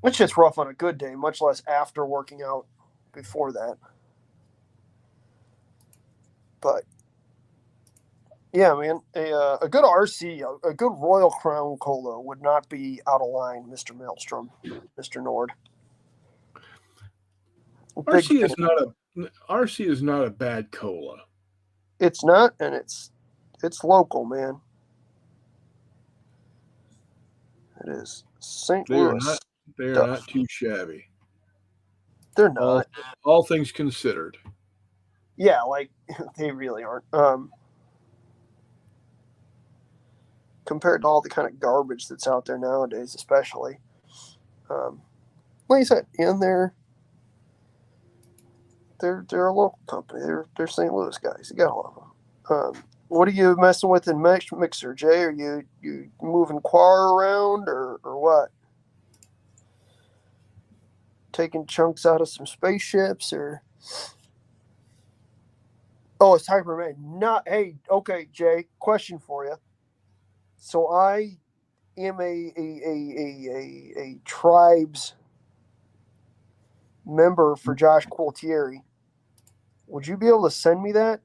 That shit's rough on a good day, much less after working out before that. But yeah, man, a good RC, a good Royal Crown Cola would not be out of line, Mr. Maelstrom, Mr. Nord. Big RC fan. is not a RC is not a bad cola. It's not, and it's local, man. It is St. They are Louis not they are not stuff. too shabby. They're All not. all things considered. Yeah, like they really aren't. Compared to all the kind of garbage that's out there nowadays, especially. Um, like I said, and they're a local company. They're St. Louis guys. You got all of them. What are you messing with in Mixer, Jay? Are you moving Quar around or what? Taking chunks out of some spaceships or? Oh, it's Hyperman. Not hey. Okay, Jay. Question for you. So I am a tribes member for Josh Quiltieri. Would you be able to send me that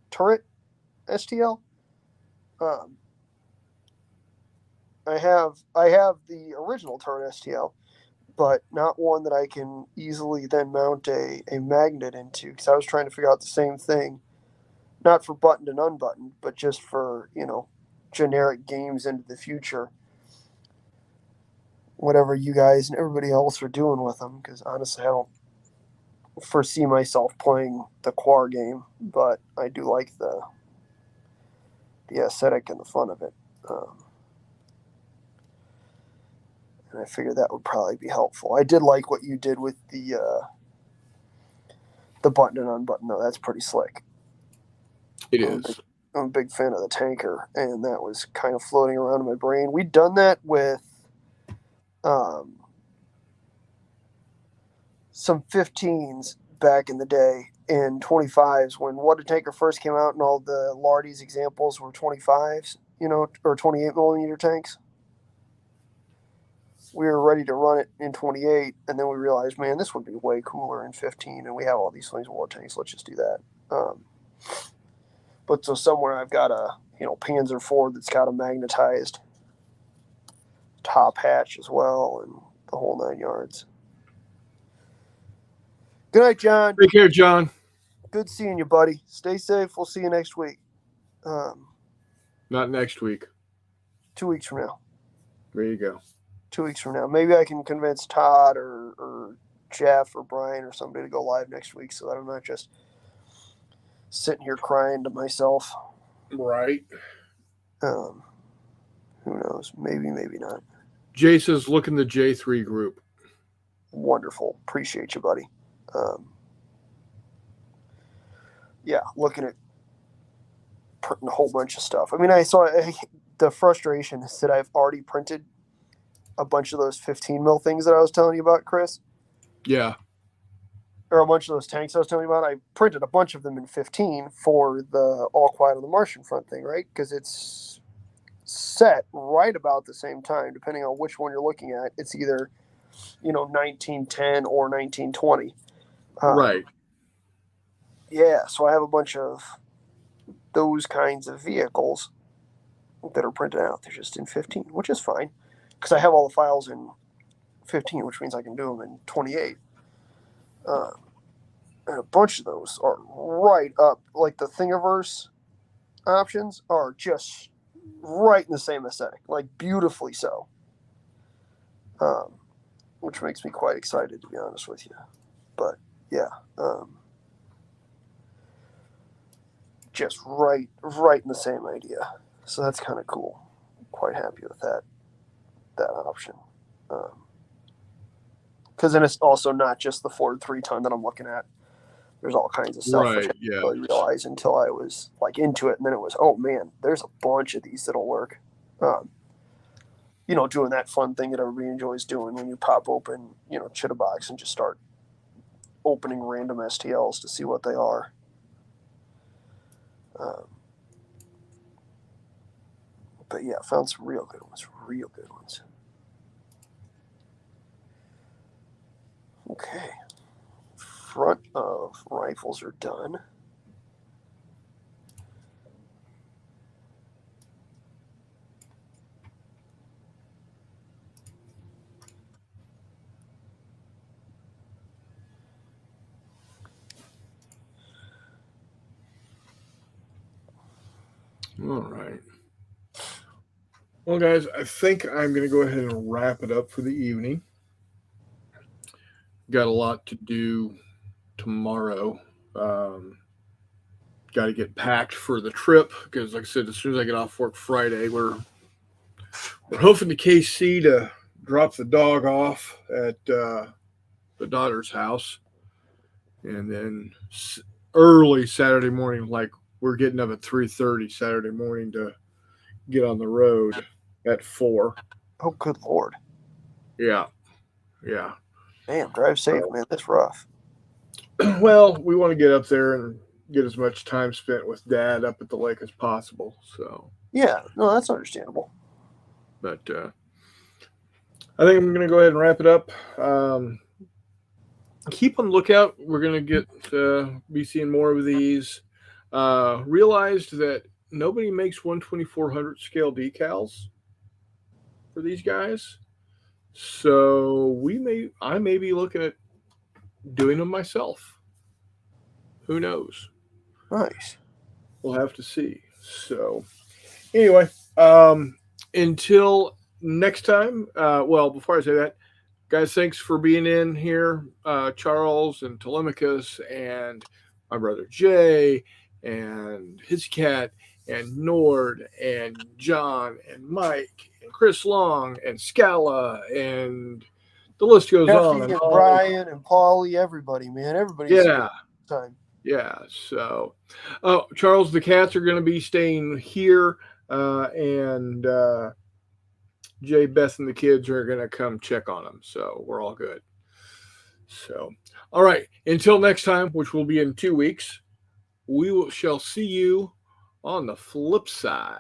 turret STL? Um, I have the original turret STL, but not one that I can easily then mount a magnet into because I was trying to figure out the same thing, not for buttoned and unbuttoned, but just for generic games into the future. Whatever you guys and everybody else are doing with them, because honestly, I don't foresee myself playing the Quar game, but I do like the aesthetic and the fun of it. And I figured that would probably be helpful. I did like what you did with the button and unbutton though. That's pretty slick. It I'm a big, is. I'm a big fan of the tanker, and that was kind of floating around in my brain. We'd done that with um, some 15s back in the day in 25s when What a Tanker first came out and all the Lardy's examples were 25s, or 28 millimeter tanks. We were ready to run it in 28, and then we realized, man, this would be way cooler in 15, and we have all these things war tanks. Let's just do that. But so somewhere I've got a Panzer IV that's got a magnetized top hatch as well, and the whole 9 yards. Good night, John. Take care, John. Good seeing you, buddy. Stay safe. We'll see you next week. Um, Not next week. 2 weeks from now. There you go. 2 weeks from now. Maybe I can convince Todd or Jeff or Brian or somebody to go live next week so that I'm not just sitting here crying to myself. Right. Who knows? Maybe, maybe not. Jay says, look in the J3 group. Wonderful. Appreciate you, buddy. Yeah, looking at printing a whole bunch of stuff. I mean, I saw the frustration is that I've already printed a bunch of those 15 mil things that I was telling you about, Chris. Yeah. or a bunch of those tanks I was telling you about, I printed a bunch of them in 15 for the All Quiet on the Martian front thing, right? Because it's set right about the same time, depending on which one you're looking at. It's either, 1910 or 1920. Right. Yeah, so I have a bunch of those kinds of vehicles that are printed out. They're just in 15, which is fine, because I have all the files in 15, which means I can do them in 28. And a bunch of those are right up, like the Thingiverse options are just right in the same aesthetic, like beautifully so. Which makes me quite excited, to be honest with you. But yeah, just right in the same idea. So that's kind of cool. Quite happy with that option. Because then it's also not just the Ford 3-ton that I'm looking at. There's all kinds of stuff which I didn't really realize until I was like into it, and then it was, oh man, there's a bunch of these that'll work. Doing that fun thing that everybody enjoys doing when you pop open, Chitterbox and just start opening random STLs to see what they are. But yeah, found some real good ones. Okay. Front of rifles are done. All right. Well, guys, I think I'm going to go ahead and wrap it up for the evening. Got a lot to do tomorrow. Got to get packed for the trip because, like I said, as soon as I get off work Friday, we're hoping to KC to drop the dog off at the daughter's house, and then early Saturday morning, like we're getting up at 3:30 Saturday morning to get on the road at 4. Oh, good Lord. Yeah. Damn, drive safe, man. That's rough. Well, we want to get up there and get as much time spent with Dad up at the lake as possible. So yeah, no, that's understandable. But I think I'm going to go ahead and wrap it up. Keep on the lookout. We're going to be seeing more of these. Realized that nobody makes 1/2400 scale decals for these guys. So I may be looking at doing them myself. Who knows? Nice. We'll have to see. So anyway, until next time, before I say that, guys, thanks for being in here. Charles and Telemachus and my brother Jay and his cat and Nord and John and Mike and Chris Long and Scala and the list goes on. And Brian and Paulie, everybody, man. Everybody's time. Yeah. So, Charles, the cats are going to be staying here, and Jay, Beth, and the kids are going to come check on them. So we're all good. So, all right. Until next time, which will be in 2 weeks, shall see you on the flip side.